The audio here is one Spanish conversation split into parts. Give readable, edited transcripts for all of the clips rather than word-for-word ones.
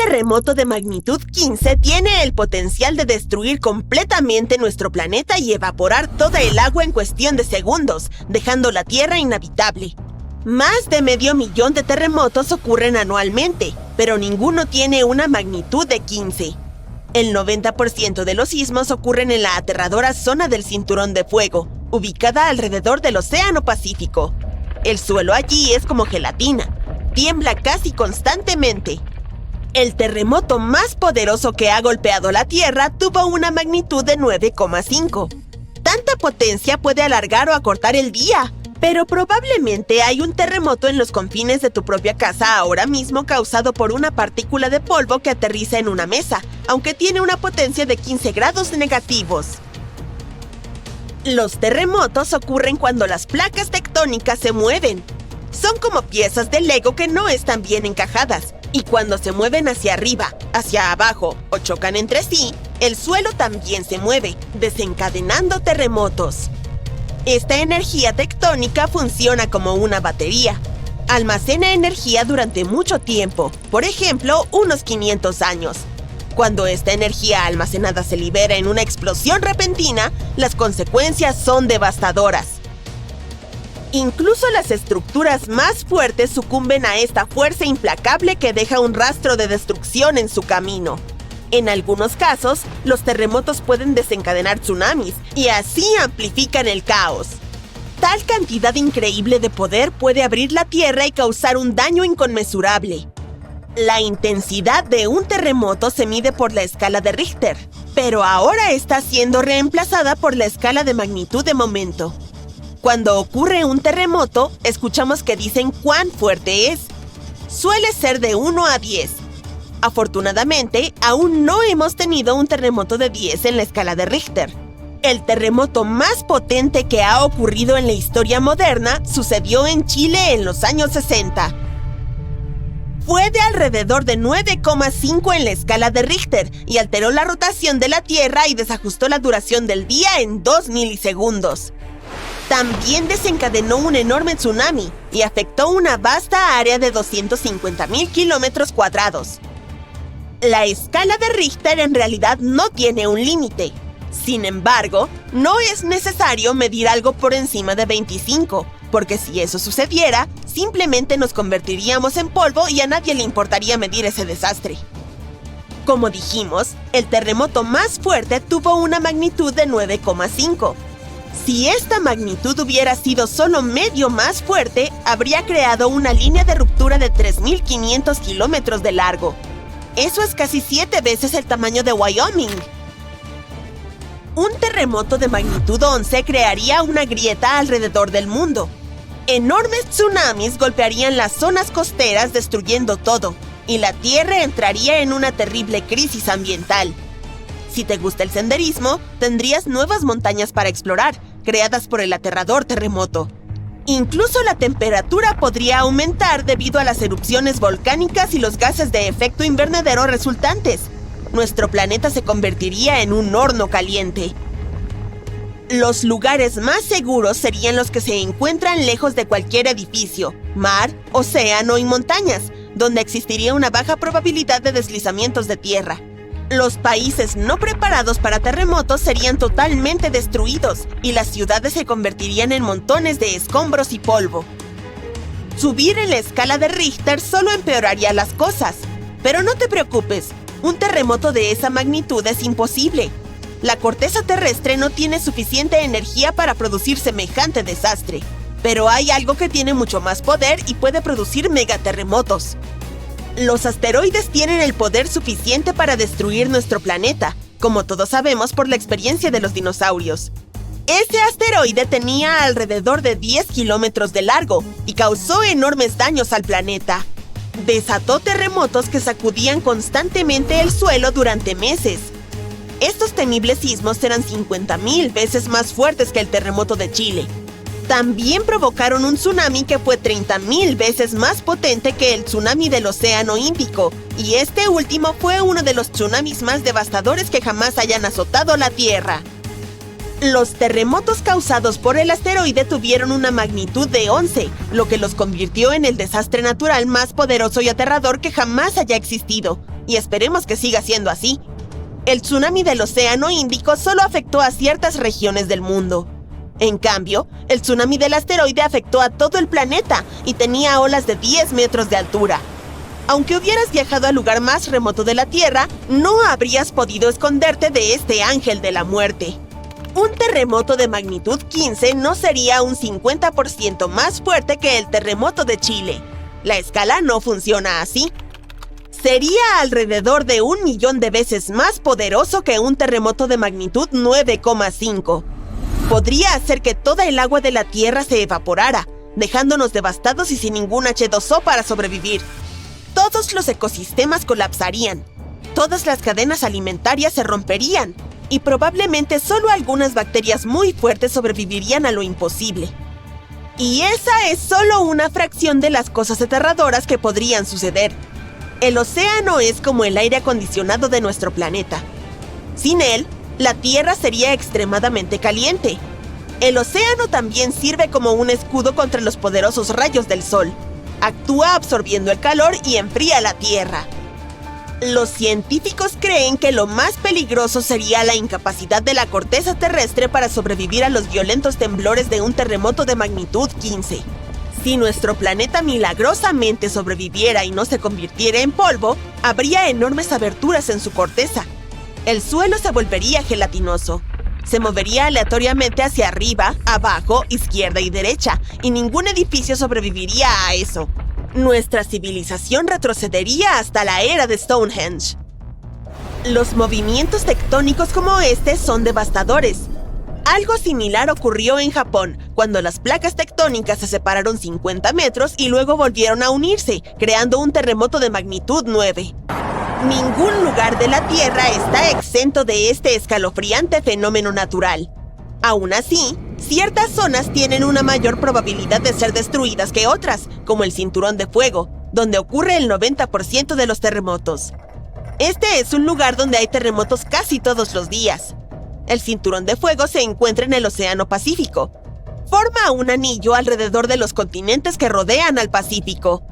terremoto de magnitud 15 tiene el potencial de destruir completamente nuestro planeta y evaporar toda el agua en cuestión de segundos, dejando la Tierra inhabitable. Más de 500.000 de terremotos ocurren anualmente, pero ninguno tiene una magnitud de 15. El 90% de los sismos ocurren en la aterradora zona del Cinturón de Fuego, ubicada alrededor del Océano Pacífico. El suelo allí es como gelatina, tiembla casi constantemente. El terremoto más poderoso que ha golpeado la Tierra tuvo una magnitud de 9,5. Tanta potencia puede alargar o acortar el día, pero probablemente hay un terremoto en los confines de tu propia casa ahora mismo causado por una partícula de polvo que aterriza en una mesa, aunque tiene una potencia de 15 grados negativos. Los terremotos ocurren cuando las placas tectónicas se mueven. Son como piezas de Lego que no están bien encajadas, y cuando se mueven hacia arriba, hacia abajo o chocan entre sí, el suelo también se mueve, desencadenando terremotos. Esta energía tectónica funciona como una batería. Almacena energía durante mucho tiempo, por ejemplo, unos 500 años. Cuando esta energía almacenada se libera en una explosión repentina, las consecuencias son devastadoras. Incluso las estructuras más fuertes sucumben a esta fuerza implacable que deja un rastro de destrucción en su camino. En algunos casos, los terremotos pueden desencadenar tsunamis y así amplifican el caos. Tal cantidad increíble de poder puede abrir la Tierra y causar un daño inconmensurable. La intensidad de un terremoto se mide por la escala de Richter, pero ahora está siendo reemplazada por la escala de magnitud de momento. Cuando ocurre un terremoto, escuchamos que dicen cuán fuerte es. Suele ser de 1 a 10. Afortunadamente, aún no hemos tenido un terremoto de 10 en la escala de Richter. El terremoto más potente que ha ocurrido en la historia moderna sucedió en Chile en los años 60. Fue de alrededor de 9,5 en la escala de Richter y alteró la rotación de la Tierra y desajustó la duración del día en 2 milisegundos. También desencadenó un enorme tsunami y afectó una vasta área de 250.000 kilómetros cuadrados. La escala de Richter en realidad no tiene un límite. Sin embargo, no es necesario medir algo por encima de 25, porque si eso sucediera, simplemente nos convertiríamos en polvo y a nadie le importaría medir ese desastre. Como dijimos, el terremoto más fuerte tuvo una magnitud de 9,5. Si esta magnitud hubiera sido solo medio más fuerte, habría creado una línea de ruptura de 3.500 kilómetros de largo. Eso es casi 7 veces el tamaño de Wyoming. Un terremoto de magnitud 11 crearía una grieta alrededor del mundo. Enormes tsunamis golpearían las zonas costeras destruyendo todo, y la Tierra entraría en una terrible crisis ambiental. Si te gusta el senderismo, tendrías nuevas montañas para explorar, creadas por el aterrador terremoto. Incluso la temperatura podría aumentar debido a las erupciones volcánicas y los gases de efecto invernadero resultantes. Nuestro planeta se convertiría en un horno caliente. Los lugares más seguros serían los que se encuentran lejos de cualquier edificio, mar, océano y montañas, donde existiría una baja probabilidad de deslizamientos de tierra. Los países no preparados para terremotos serían totalmente destruidos y las ciudades se convertirían en montones de escombros y polvo. Subir en la escala de Richter solo empeoraría las cosas. Pero no te preocupes, un terremoto de esa magnitud es imposible. La corteza terrestre no tiene suficiente energía para producir semejante desastre. Pero hay algo que tiene mucho más poder y puede producir megaterremotos. Los asteroides tienen el poder suficiente para destruir nuestro planeta, como todos sabemos por la experiencia de los dinosaurios. Ese asteroide tenía alrededor de 10 kilómetros de largo y causó enormes daños al planeta. Desató terremotos que sacudían constantemente el suelo durante meses. Estos temibles sismos eran 50.000 veces más fuertes que el terremoto de Chile. También provocaron un tsunami que fue 30.000 veces más potente que el tsunami del Océano Índico, y este último fue uno de los tsunamis más devastadores que jamás hayan azotado la Tierra. Los terremotos causados por el asteroide tuvieron una magnitud de 11, lo que los convirtió en el desastre natural más poderoso y aterrador que jamás haya existido, y esperemos que siga siendo así. El tsunami del Océano Índico solo afectó a ciertas regiones del mundo. En cambio, el tsunami del asteroide afectó a todo el planeta y tenía olas de 10 metros de altura. Aunque hubieras viajado al lugar más remoto de la Tierra, no habrías podido esconderte de este ángel de la muerte. Un terremoto de magnitud 15 no sería un 50% más fuerte que el terremoto de Chile. La escala no funciona así. Sería alrededor de 1 millón de veces más poderoso que un terremoto de magnitud 9,5. Podría hacer que toda el agua de la Tierra se evaporara, dejándonos devastados y sin ningún H2O para sobrevivir. Todos los ecosistemas colapsarían, todas las cadenas alimentarias se romperían, y probablemente solo algunas bacterias muy fuertes sobrevivirían a lo imposible. Y esa es solo una fracción de las cosas aterradoras que podrían suceder. El océano es como el aire acondicionado de nuestro planeta. Sin él, la Tierra sería extremadamente caliente. El océano también sirve como un escudo contra los poderosos rayos del sol. Actúa absorbiendo el calor y enfría la Tierra. Los científicos creen que lo más peligroso sería la incapacidad de la corteza terrestre para sobrevivir a los violentos temblores de un terremoto de magnitud 15. Si nuestro planeta milagrosamente sobreviviera y no se convirtiera en polvo, habría enormes aberturas en su corteza. El suelo se volvería gelatinoso. Se movería aleatoriamente hacia arriba, abajo, izquierda y derecha, y ningún edificio sobreviviría a eso. Nuestra civilización retrocedería hasta la era de Stonehenge. Los movimientos tectónicos como este son devastadores. Algo similar ocurrió en Japón, cuando las placas tectónicas se separaron 50 metros y luego volvieron a unirse, creando un terremoto de magnitud 9. Ningún lugar de la Tierra está exento de este escalofriante fenómeno natural. Aún así, ciertas zonas tienen una mayor probabilidad de ser destruidas que otras, como el Cinturón de Fuego, donde ocurre el 90% de los terremotos. Este es un lugar donde hay terremotos casi todos los días. El Cinturón de Fuego se encuentra en el Océano Pacífico. Forma un anillo alrededor de los continentes que rodean al Pacífico.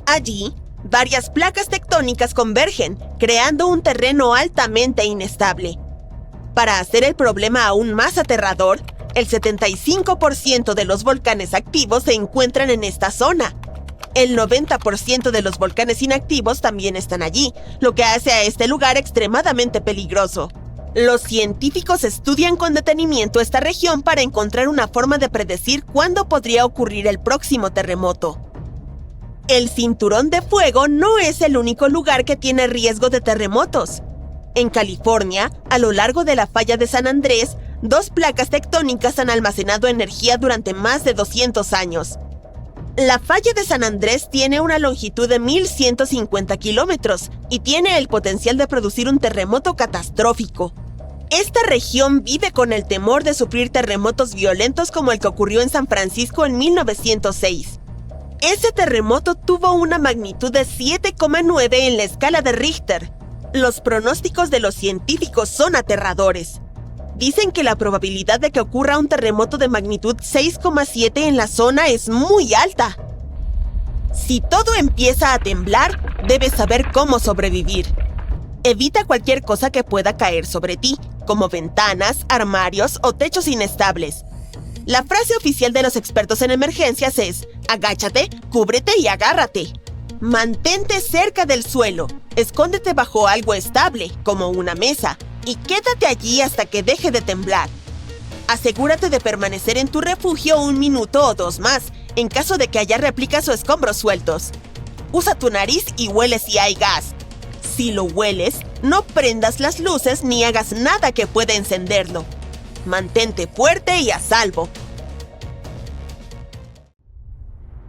Allí, varias placas tectónicas convergen, creando un terreno altamente inestable. Para hacer el problema aún más aterrador, el 75% de los volcanes activos se encuentran en esta zona. El 90% de los volcanes inactivos también están allí, lo que hace a este lugar extremadamente peligroso. Los científicos estudian con detenimiento esta región para encontrar una forma de predecir cuándo podría ocurrir el próximo terremoto. El Cinturón de Fuego no es el único lugar que tiene riesgo de terremotos. En California, a lo largo de la falla de San Andrés, 2 placas tectónicas han almacenado energía durante más de 200 años. La falla de San Andrés tiene una longitud de 1.150 kilómetros y tiene el potencial de producir un terremoto catastrófico. Esta región vive con el temor de sufrir terremotos violentos como el que ocurrió en San Francisco en 1906. Ese terremoto tuvo una magnitud de 7,9 en la escala de Richter. Los pronósticos de los científicos son aterradores. Dicen que la probabilidad de que ocurra un terremoto de magnitud 6,7 en la zona es muy alta. Si todo empieza a temblar, debes saber cómo sobrevivir. Evita cualquier cosa que pueda caer sobre ti, como ventanas, armarios o techos inestables. La frase oficial de los expertos en emergencias es: agáchate, cúbrete y agárrate. Mantente cerca del suelo, escóndete bajo algo estable, como una mesa, y quédate allí hasta que deje de temblar. Asegúrate de permanecer en tu refugio 1 minuto o 2 más, en caso de que haya réplicas o escombros sueltos. Usa tu nariz y huele si hay gas. Si lo hueles, no prendas las luces ni hagas nada que pueda encenderlo. Mantente fuerte y a salvo.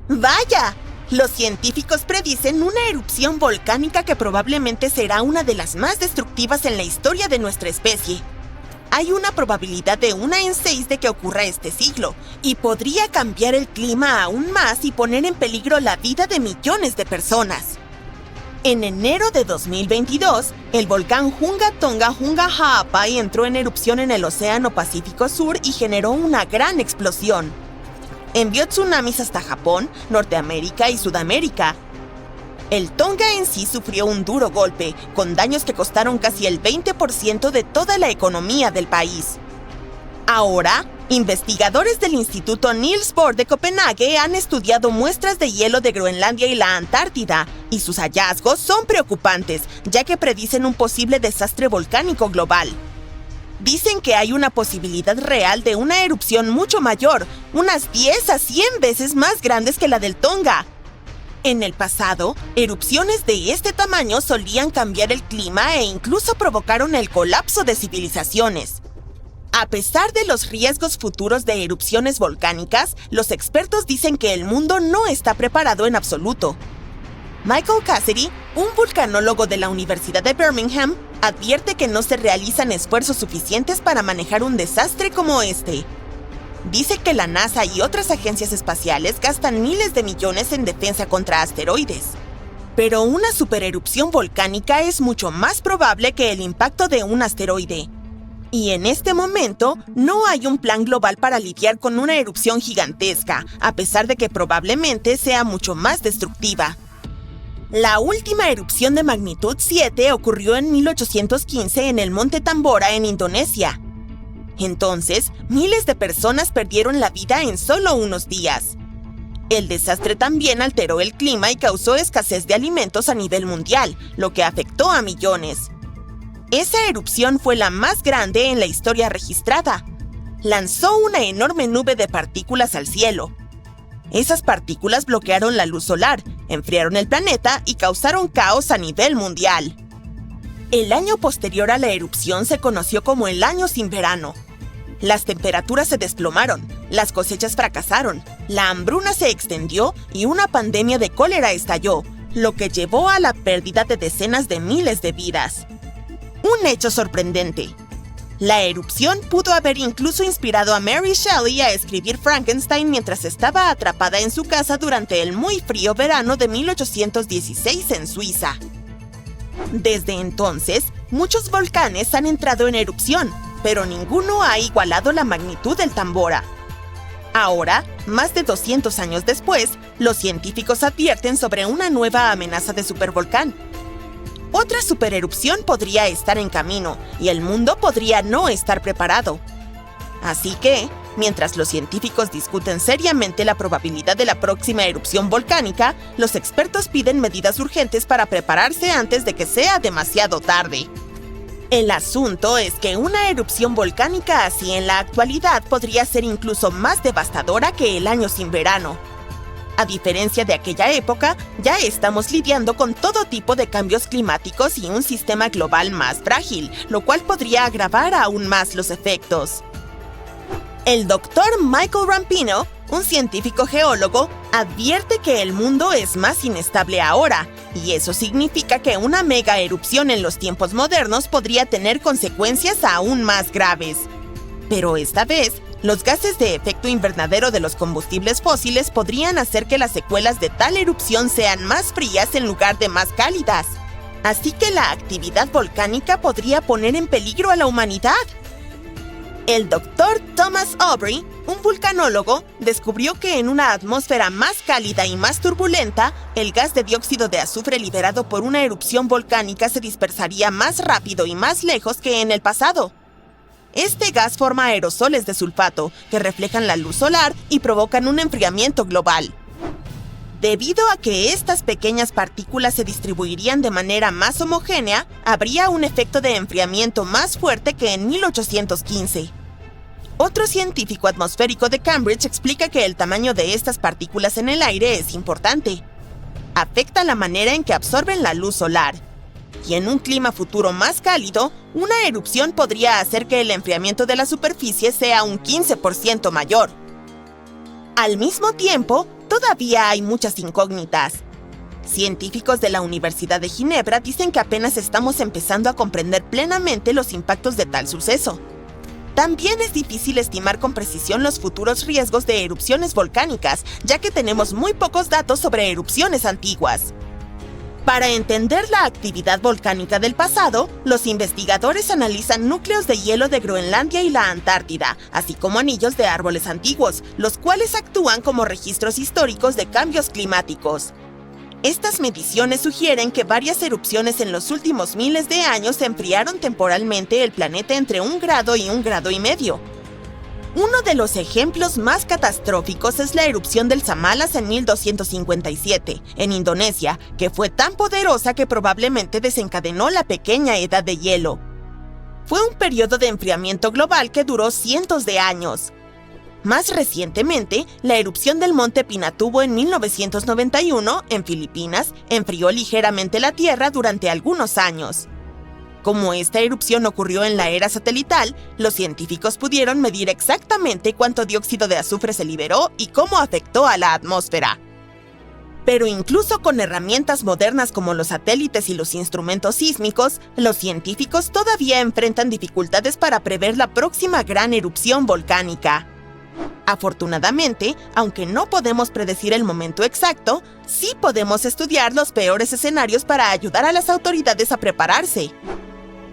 ¡Vaya! Los científicos predicen una erupción volcánica que probablemente será una de las más destructivas en la historia de nuestra especie. Hay una probabilidad de 1 en 6 de que ocurra este siglo, y podría cambiar el clima aún más y poner en peligro la vida de millones de personas. En enero de 2022, el volcán Hunga Tonga Hunga Ha'apai entró en erupción en el Océano Pacífico Sur y generó una gran explosión. Envió tsunamis hasta Japón, Norteamérica y Sudamérica. El Tonga en sí sufrió un duro golpe, con daños que costaron casi el 20% de toda la economía del país. Ahora, investigadores del Instituto Niels Bohr de Copenhague han estudiado muestras de hielo de Groenlandia y la Antártida, y sus hallazgos son preocupantes, ya que predicen un posible desastre volcánico global. Dicen que hay una posibilidad real de una erupción mucho mayor, unas 10 a 100 veces más grandes que la del Tonga. En el pasado, erupciones de este tamaño solían cambiar el clima e incluso provocaron el colapso de civilizaciones. A pesar de los riesgos futuros de erupciones volcánicas, los expertos dicen que el mundo no está preparado en absoluto. Michael Cassidy, un vulcanólogo de la Universidad de Birmingham, advierte que no se realizan esfuerzos suficientes para manejar un desastre como este. Dice que la NASA y otras agencias espaciales gastan miles de millones en defensa contra asteroides. Pero una supererupción volcánica es mucho más probable que el impacto de un asteroide. Y en este momento, no hay un plan global para lidiar con una erupción gigantesca, a pesar de que probablemente sea mucho más destructiva. La última erupción de magnitud 7 ocurrió en 1815 en el monte Tambora, en Indonesia. Entonces, miles de personas perdieron la vida en solo unos días. El desastre también alteró el clima y causó escasez de alimentos a nivel mundial, lo que afectó a millones. Esa erupción fue la más grande en la historia registrada. Lanzó una enorme nube de partículas al cielo. Esas partículas bloquearon la luz solar, enfriaron el planeta y causaron caos a nivel mundial. El año posterior a la erupción se conoció como el año sin verano. Las temperaturas se desplomaron, las cosechas fracasaron, la hambruna se extendió y una pandemia de cólera estalló, lo que llevó a la pérdida de decenas de miles de vidas. Un hecho sorprendente. La erupción pudo haber incluso inspirado a Mary Shelley a escribir Frankenstein mientras estaba atrapada en su casa durante el muy frío verano de 1816 en Suiza. Desde entonces, muchos volcanes han entrado en erupción, pero ninguno ha igualado la magnitud del Tambora. Ahora, más de 200 años después, los científicos advierten sobre una nueva amenaza de supervolcán. Otra supererupción podría estar en camino y el mundo podría no estar preparado. Así que, mientras los científicos discuten seriamente la probabilidad de la próxima erupción volcánica, los expertos piden medidas urgentes para prepararse antes de que sea demasiado tarde. El asunto es que una erupción volcánica así en la actualidad podría ser incluso más devastadora que el año sin verano. A diferencia de aquella época, ya estamos lidiando con todo tipo de cambios climáticos y un sistema global más frágil, lo cual podría agravar aún más los efectos. El Dr. Michael Rampino, un científico geólogo, advierte que el mundo es más inestable ahora, y eso significa que una mega erupción en los tiempos modernos podría tener consecuencias aún más graves. Pero esta vez, los gases de efecto invernadero de los combustibles fósiles podrían hacer que las secuelas de tal erupción sean más frías en lugar de más cálidas. Así que la actividad volcánica podría poner en peligro a la humanidad. El Dr. Thomas Aubrey, un vulcanólogo, descubrió que en una atmósfera más cálida y más turbulenta, el gas de dióxido de azufre liberado por una erupción volcánica se dispersaría más rápido y más lejos que en el pasado. Este gas forma aerosoles de sulfato que reflejan la luz solar y provocan un enfriamiento global. Debido a que estas pequeñas partículas se distribuirían de manera más homogénea, habría un efecto de enfriamiento más fuerte que en 1815. Otro científico atmosférico de Cambridge explica que el tamaño de estas partículas en el aire es importante. Afecta la manera en que absorben la luz solar. Y en un clima futuro más cálido, una erupción podría hacer que el enfriamiento de la superficie sea un 15% mayor. Al mismo tiempo, todavía hay muchas incógnitas. Científicos de la Universidad de Ginebra dicen que apenas estamos empezando a comprender plenamente los impactos de tal suceso. También es difícil estimar con precisión los futuros riesgos de erupciones volcánicas, ya que tenemos muy pocos datos sobre erupciones antiguas. Para entender la actividad volcánica del pasado, los investigadores analizan núcleos de hielo de Groenlandia y la Antártida, así como anillos de árboles antiguos, los cuales actúan como registros históricos de cambios climáticos. Estas mediciones sugieren que varias erupciones en los últimos miles de años enfriaron temporalmente el planeta entre 1 grado y 1,5 grados. Uno de los ejemplos más catastróficos es la erupción del Samalas en 1257, en Indonesia, que fue tan poderosa que probablemente desencadenó la pequeña edad de hielo. Fue un periodo de enfriamiento global que duró cientos de años. Más recientemente, la erupción del monte Pinatubo en 1991, en Filipinas, enfrió ligeramente la Tierra durante algunos años. Como esta erupción ocurrió en la era satelital, los científicos pudieron medir exactamente cuánto dióxido de azufre se liberó y cómo afectó a la atmósfera. Pero incluso con herramientas modernas como los satélites y los instrumentos sísmicos, los científicos todavía enfrentan dificultades para prever la próxima gran erupción volcánica. Afortunadamente, aunque no podemos predecir el momento exacto, sí podemos estudiar los peores escenarios para ayudar a las autoridades a prepararse.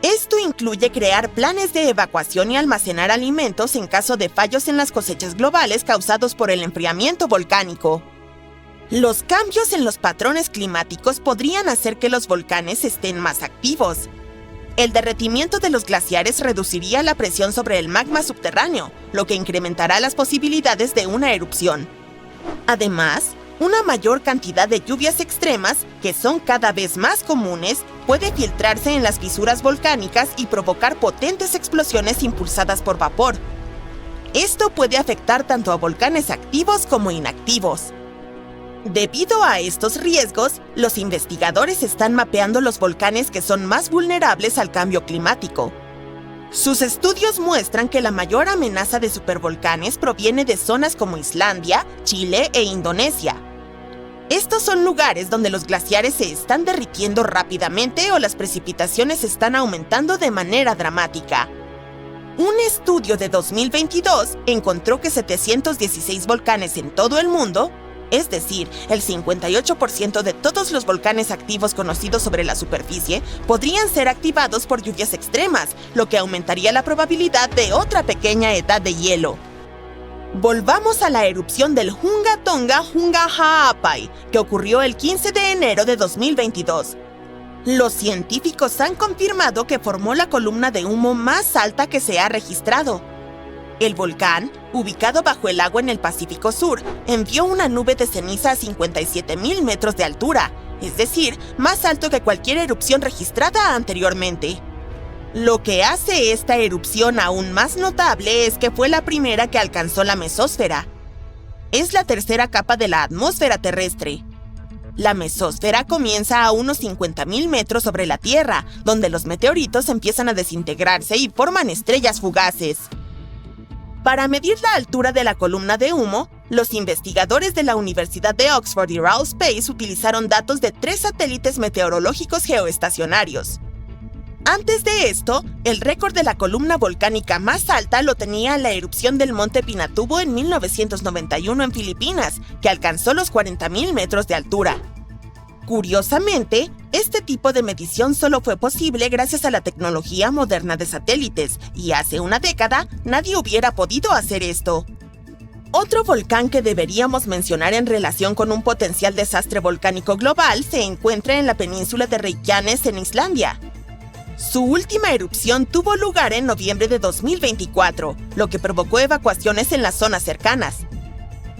Esto incluye crear planes de evacuación y almacenar alimentos en caso de fallos en las cosechas globales causados por el enfriamiento volcánico. Los cambios en los patrones climáticos podrían hacer que los volcanes estén más activos. El derretimiento de los glaciares reduciría la presión sobre el magma subterráneo, lo que incrementará las posibilidades de una erupción. Además, una mayor cantidad de lluvias extremas, que son cada vez más comunes, puede filtrarse en las fisuras volcánicas y provocar potentes explosiones impulsadas por vapor. Esto puede afectar tanto a volcanes activos como inactivos. Debido a estos riesgos, los investigadores están mapeando los volcanes que son más vulnerables al cambio climático. Sus estudios muestran que la mayor amenaza de supervolcanes proviene de zonas como Islandia, Chile e Indonesia. Estos son lugares donde los glaciares se están derritiendo rápidamente o las precipitaciones están aumentando de manera dramática. Un estudio de 2022 encontró que 716 volcanes en todo el mundo, es decir, el 58% de todos los volcanes activos conocidos sobre la superficie, podrían ser activados por lluvias extremas, lo que aumentaría la probabilidad de otra pequeña edad de hielo. Volvamos a la erupción del Hunga Tonga Hunga Ha'apai, que ocurrió el 15 de enero de 2022. Los científicos han confirmado que formó la columna de humo más alta que se ha registrado. El volcán, ubicado bajo el agua en el Pacífico Sur, envió una nube de ceniza a 57,000 metros de altura, es decir, más alto que cualquier erupción registrada anteriormente. Lo que hace esta erupción aún más notable es que fue la primera que alcanzó la mesósfera. Es la tercera capa de la atmósfera terrestre. La mesósfera comienza a unos 50,000 metros sobre la Tierra, donde los meteoritos empiezan a desintegrarse y forman estrellas fugaces. Para medir la altura de la columna de humo, los investigadores de la Universidad de Oxford y RAL Space utilizaron datos de 3 satélites meteorológicos geoestacionarios. Antes de esto, el récord de la columna volcánica más alta lo tenía la erupción del monte Pinatubo en 1991 en Filipinas, que alcanzó los 40,000 metros de altura. Curiosamente, este tipo de medición solo fue posible gracias a la tecnología moderna de satélites, y hace una década nadie hubiera podido hacer esto. Otro volcán que deberíamos mencionar en relación con un potencial desastre volcánico global se encuentra en la península de Reykjanes en Islandia. Su última erupción tuvo lugar en noviembre de 2024, lo que provocó evacuaciones en las zonas cercanas.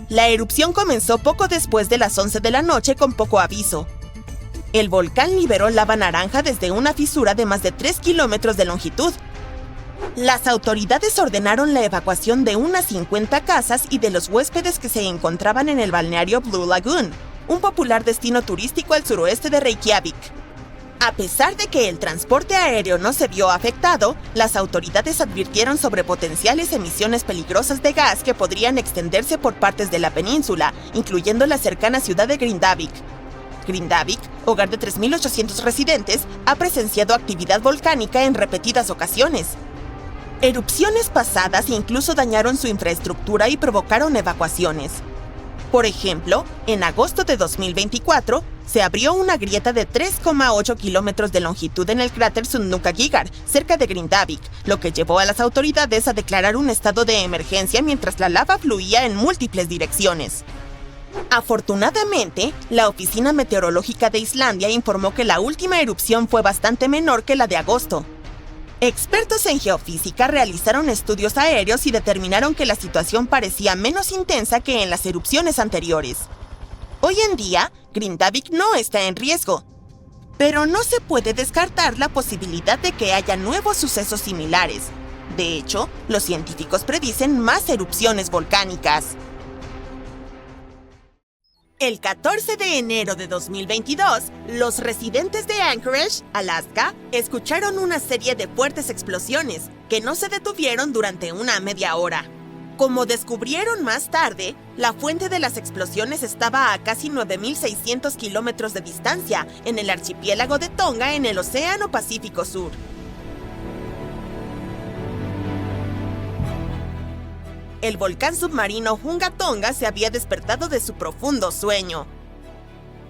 La erupción comenzó poco después de las 11 de la noche con poco aviso. El volcán liberó lava naranja desde una fisura de más de 3 kilómetros de longitud. Las autoridades ordenaron la evacuación de unas 50 casas y de los huéspedes que se encontraban en el balneario Blue Lagoon, un popular destino turístico al suroeste de Reykjavik. A pesar de que el transporte aéreo no se vio afectado, las autoridades advirtieron sobre potenciales emisiones peligrosas de gas que podrían extenderse por partes de la península, incluyendo la cercana ciudad de Grindavik. Grindavik, hogar de 3,800 residentes, ha presenciado actividad volcánica en repetidas ocasiones. Erupciones pasadas incluso dañaron su infraestructura y provocaron evacuaciones. Por ejemplo, en agosto de 2024, se abrió una grieta de 3,8 kilómetros de longitud en el cráter Sundnúkagigar, cerca de Grindavik, lo que llevó a las autoridades a declarar un estado de emergencia mientras la lava fluía en múltiples direcciones. Afortunadamente, la Oficina Meteorológica de Islandia informó que la última erupción fue bastante menor que la de agosto. Expertos en geofísica realizaron estudios aéreos y determinaron que la situación parecía menos intensa que en las erupciones anteriores. Hoy en día, Grindavik no está en riesgo, pero no se puede descartar la posibilidad de que haya nuevos sucesos similares. De hecho, los científicos predicen más erupciones volcánicas. El 14 de enero de 2022, los residentes de Anchorage, Alaska, escucharon una serie de fuertes explosiones que no se detuvieron durante una media hora. Como descubrieron más tarde, la fuente de las explosiones estaba a casi 9.600 kilómetros de distancia, en el archipiélago de Tonga en el Océano Pacífico Sur. El volcán submarino Hunga Tonga se había despertado de su profundo sueño.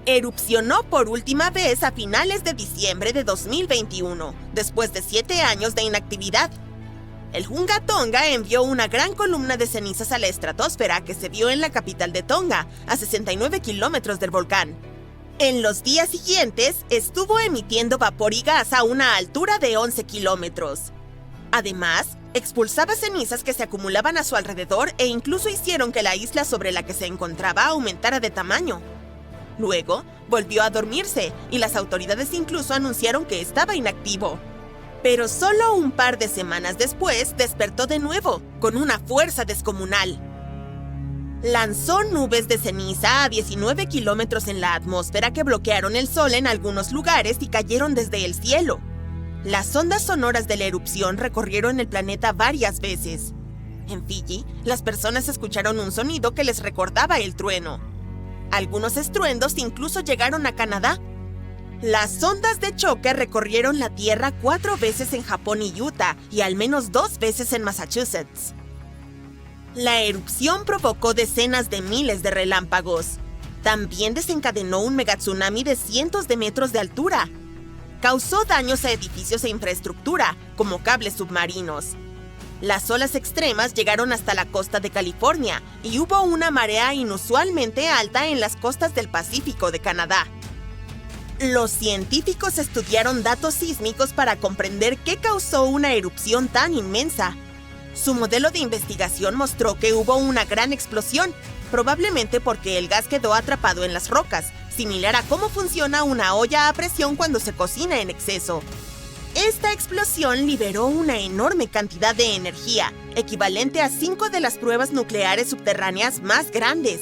Erupcionó por última vez a finales de diciembre de 2021, después de 7 años de inactividad. El Hunga Tonga envió una gran columna de cenizas a la estratosfera que se vio en la capital de Tonga, a 69 kilómetros del volcán. En los días siguientes, estuvo emitiendo vapor y gas a una altura de 11 kilómetros. Además, expulsaba cenizas que se acumulaban a su alrededor e incluso hicieron que la isla sobre la que se encontraba aumentara de tamaño. Luego, volvió a dormirse y las autoridades incluso anunciaron que estaba inactivo. Pero solo un par de semanas después despertó de nuevo, con una fuerza descomunal. Lanzó nubes de ceniza a 19 kilómetros en la atmósfera que bloquearon el sol en algunos lugares y cayeron desde el cielo. Las ondas sonoras de la erupción recorrieron el planeta varias veces. En Fiji, las personas escucharon un sonido que les recordaba el trueno. Algunos estruendos incluso llegaron a Canadá. Las ondas de choque recorrieron la Tierra 4 veces en Japón y Utah y al menos 2 veces en Massachusetts. La erupción provocó decenas de miles de relámpagos. También desencadenó un megatsunami de cientos de metros de altura. Causó daños a edificios e infraestructura, como cables submarinos. Las olas extremas llegaron hasta la costa de California y hubo una marea inusualmente alta en las costas del Pacífico de Canadá. Los científicos estudiaron datos sísmicos para comprender qué causó una erupción tan inmensa. Su modelo de investigación mostró que hubo una gran explosión, probablemente porque el gas quedó atrapado en las rocas, similar a cómo funciona una olla a presión cuando se cocina en exceso. Esta explosión liberó una enorme cantidad de energía, equivalente a 5 de las pruebas nucleares subterráneas más grandes.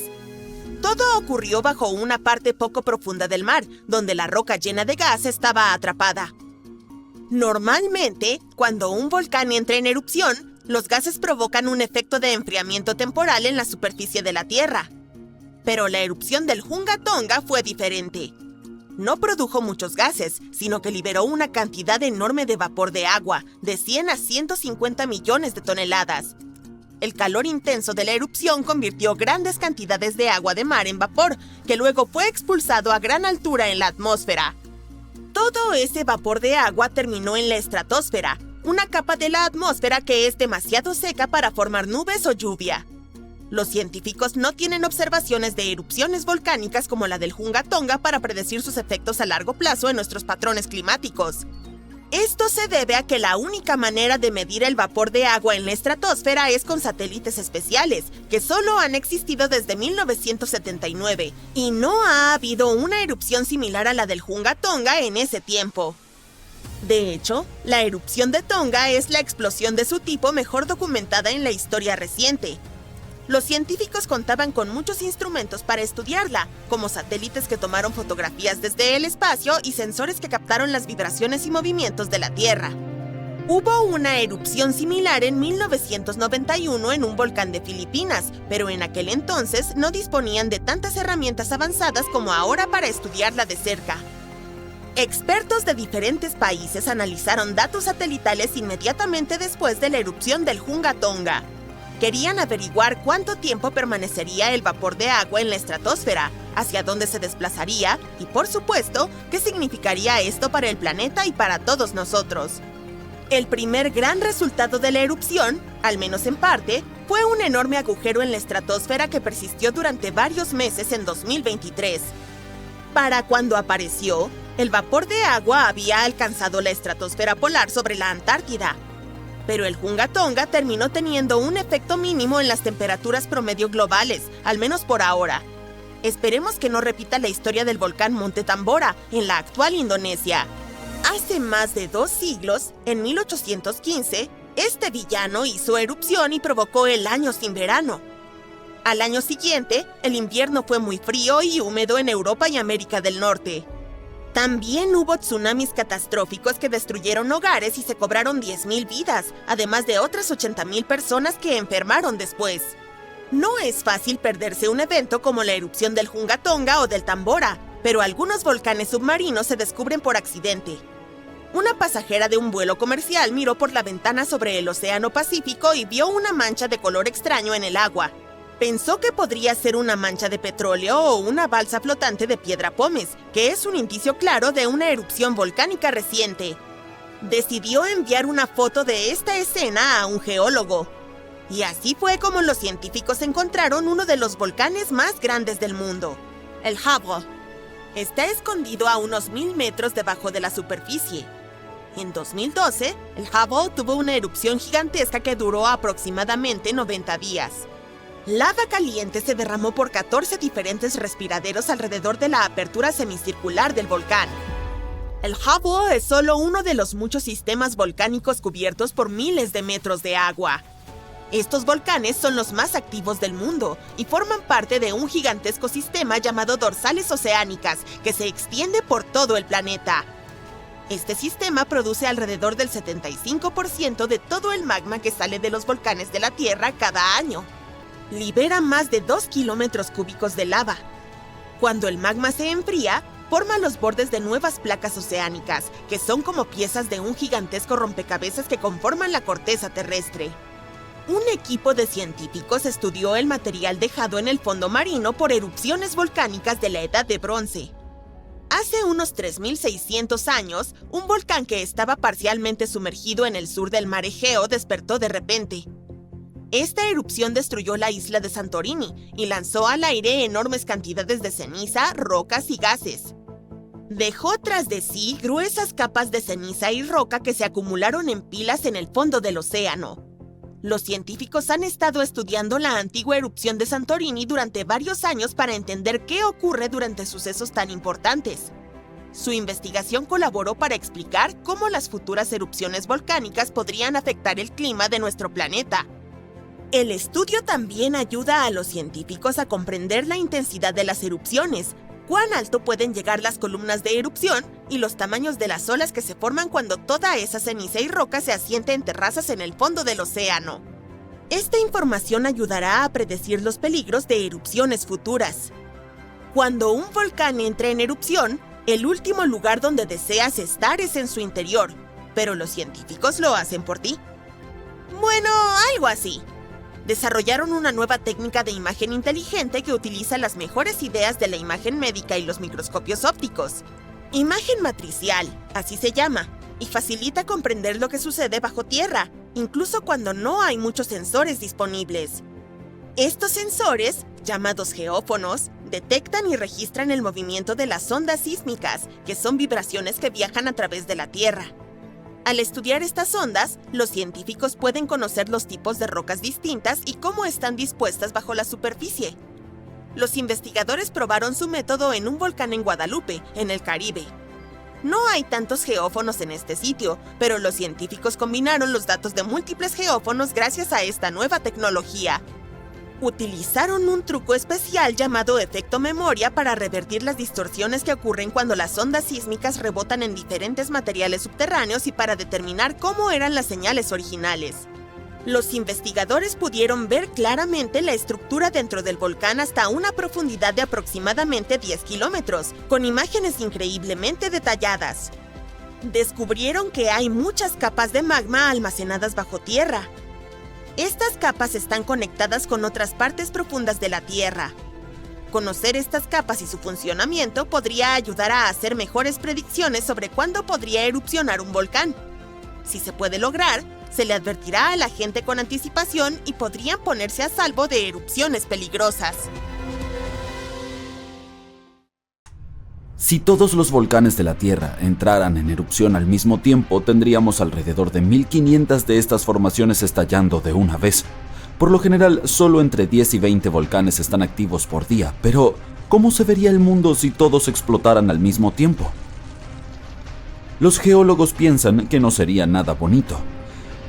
Todo ocurrió bajo una parte poco profunda del mar, donde la roca llena de gas estaba atrapada. Normalmente, cuando un volcán entra en erupción, los gases provocan un efecto de enfriamiento temporal en la superficie de la Tierra. Pero la erupción del Hunga Tonga fue diferente. No produjo muchos gases, sino que liberó una cantidad enorme de vapor de agua, de 100 a 150 millones de toneladas. El calor intenso de la erupción convirtió grandes cantidades de agua de mar en vapor, que luego fue expulsado a gran altura en la atmósfera. Todo ese vapor de agua terminó en la estratosfera, una capa de la atmósfera que es demasiado seca para formar nubes o lluvia. Los científicos no tienen observaciones de erupciones volcánicas como la del Hunga Tonga para predecir sus efectos a largo plazo en nuestros patrones climáticos. Esto se debe a que la única manera de medir el vapor de agua en la estratosfera es con satélites especiales, que solo han existido desde 1979, y no ha habido una erupción similar a la del Hunga Tonga en ese tiempo. De hecho, la erupción de Tonga es la explosión de su tipo mejor documentada en la historia reciente. Los científicos contaban con muchos instrumentos para estudiarla, como satélites que tomaron fotografías desde el espacio y sensores que captaron las vibraciones y movimientos de la Tierra. Hubo una erupción similar en 1991 en un volcán de Filipinas, pero en aquel entonces no disponían de tantas herramientas avanzadas como ahora para estudiarla de cerca. Expertos de diferentes países analizaron datos satelitales inmediatamente después de la erupción del Hunga Tonga. Querían averiguar cuánto tiempo permanecería el vapor de agua en la estratosfera, hacia dónde se desplazaría y, por supuesto, qué significaría esto para el planeta y para todos nosotros. El primer gran resultado de la erupción, al menos en parte, fue un enorme agujero en la estratosfera que persistió durante varios meses en 2023. Para cuando apareció, el vapor de agua había alcanzado la estratosfera polar sobre la Antártida. Pero el Hunga Tonga terminó teniendo un efecto mínimo en las temperaturas promedio globales, al menos por ahora. Esperemos que no repita la historia del volcán Monte Tambora en la actual Indonesia. Hace más de 2 siglos, en 1815, este villano hizo erupción y provocó el año sin verano. Al año siguiente, el invierno fue muy frío y húmedo en Europa y América del Norte. También hubo tsunamis catastróficos que destruyeron hogares y se cobraron 10,000 vidas, además de otras 80,000 personas que enfermaron después. No es fácil perderse un evento como la erupción del Hunga Tonga o del Tambora, pero algunos volcanes submarinos se descubren por accidente. Una pasajera de un vuelo comercial miró por la ventana sobre el Océano Pacífico y vio una mancha de color extraño en el agua. Pensó que podría ser una mancha de petróleo o una balsa flotante de piedra pómez, que es un indicio claro de una erupción volcánica reciente. Decidió enviar una foto de esta escena a un geólogo. Y así fue como los científicos encontraron uno de los volcanes más grandes del mundo, el Hubble. Está escondido a unos 1,000 metros debajo de la superficie. En 2012, el Hubble tuvo una erupción gigantesca que duró aproximadamente 90 días. Lava caliente se derramó por 14 diferentes respiraderos alrededor de la apertura semicircular del volcán. El Hubble es solo uno de los muchos sistemas volcánicos cubiertos por miles de metros de agua. Estos volcanes son los más activos del mundo y forman parte de un gigantesco sistema llamado dorsales oceánicas que se extiende por todo el planeta. Este sistema produce alrededor del 75% de todo el magma que sale de los volcanes de la Tierra cada año. Libera más de 2 kilómetros cúbicos de lava. Cuando el magma se enfría, forma los bordes de nuevas placas oceánicas, que son como piezas de un gigantesco rompecabezas que conforman la corteza terrestre. Un equipo de científicos estudió el material dejado en el fondo marino por erupciones volcánicas de la Edad de Bronce. Hace unos 3,600 años, un volcán que estaba parcialmente sumergido en el sur del mar Egeo despertó de repente. Esta erupción destruyó la isla de Santorini y lanzó al aire enormes cantidades de ceniza, rocas y gases. Dejó tras de sí gruesas capas de ceniza y roca que se acumularon en pilas en el fondo del océano. Los científicos han estado estudiando la antigua erupción de Santorini durante varios años para entender qué ocurre durante sucesos tan importantes. Su investigación colaboró para explicar cómo las futuras erupciones volcánicas podrían afectar el clima de nuestro planeta. El estudio también ayuda a los científicos a comprender la intensidad de las erupciones, cuán alto pueden llegar las columnas de erupción y los tamaños de las olas que se forman cuando toda esa ceniza y roca se asienta en terrazas en el fondo del océano. Esta información ayudará a predecir los peligros de erupciones futuras. Cuando un volcán entra en erupción, el último lugar donde deseas estar es en su interior, pero los científicos lo hacen por ti. Bueno, algo así. Desarrollaron una nueva técnica de imagen inteligente que utiliza las mejores ideas de la imagen médica y los microscopios ópticos. Imagen matricial, así se llama, y facilita comprender lo que sucede bajo tierra, incluso cuando no hay muchos sensores disponibles. Estos sensores, llamados geófonos, detectan y registran el movimiento de las ondas sísmicas, que son vibraciones que viajan a través de la Tierra. Al estudiar estas ondas, los científicos pueden conocer los tipos de rocas distintas y cómo están dispuestas bajo la superficie. Los investigadores probaron su método en un volcán en Guadalupe, en el Caribe. No hay tantos geófonos en este sitio, pero los científicos combinaron los datos de múltiples geófonos gracias a esta nueva tecnología. Utilizaron un truco especial llamado efecto memoria para revertir las distorsiones que ocurren cuando las ondas sísmicas rebotan en diferentes materiales subterráneos y para determinar cómo eran las señales originales. Los investigadores pudieron ver claramente la estructura dentro del volcán hasta una profundidad de aproximadamente 10 kilómetros, con imágenes increíblemente detalladas. Descubrieron que hay muchas capas de magma almacenadas bajo tierra. Estas capas están conectadas con otras partes profundas de la Tierra. Conocer estas capas y su funcionamiento podría ayudar a hacer mejores predicciones sobre cuándo podría erupcionar un volcán. Si se puede lograr, se le advertirá a la gente con anticipación y podrían ponerse a salvo de erupciones peligrosas. Si todos los volcanes de la Tierra entraran en erupción al mismo tiempo, tendríamos alrededor de 1500 de estas formaciones estallando de una vez. Por lo general, solo entre 10 y 20 volcanes están activos por día, pero ¿cómo se vería el mundo si todos explotaran al mismo tiempo? Los geólogos piensan que no sería nada bonito.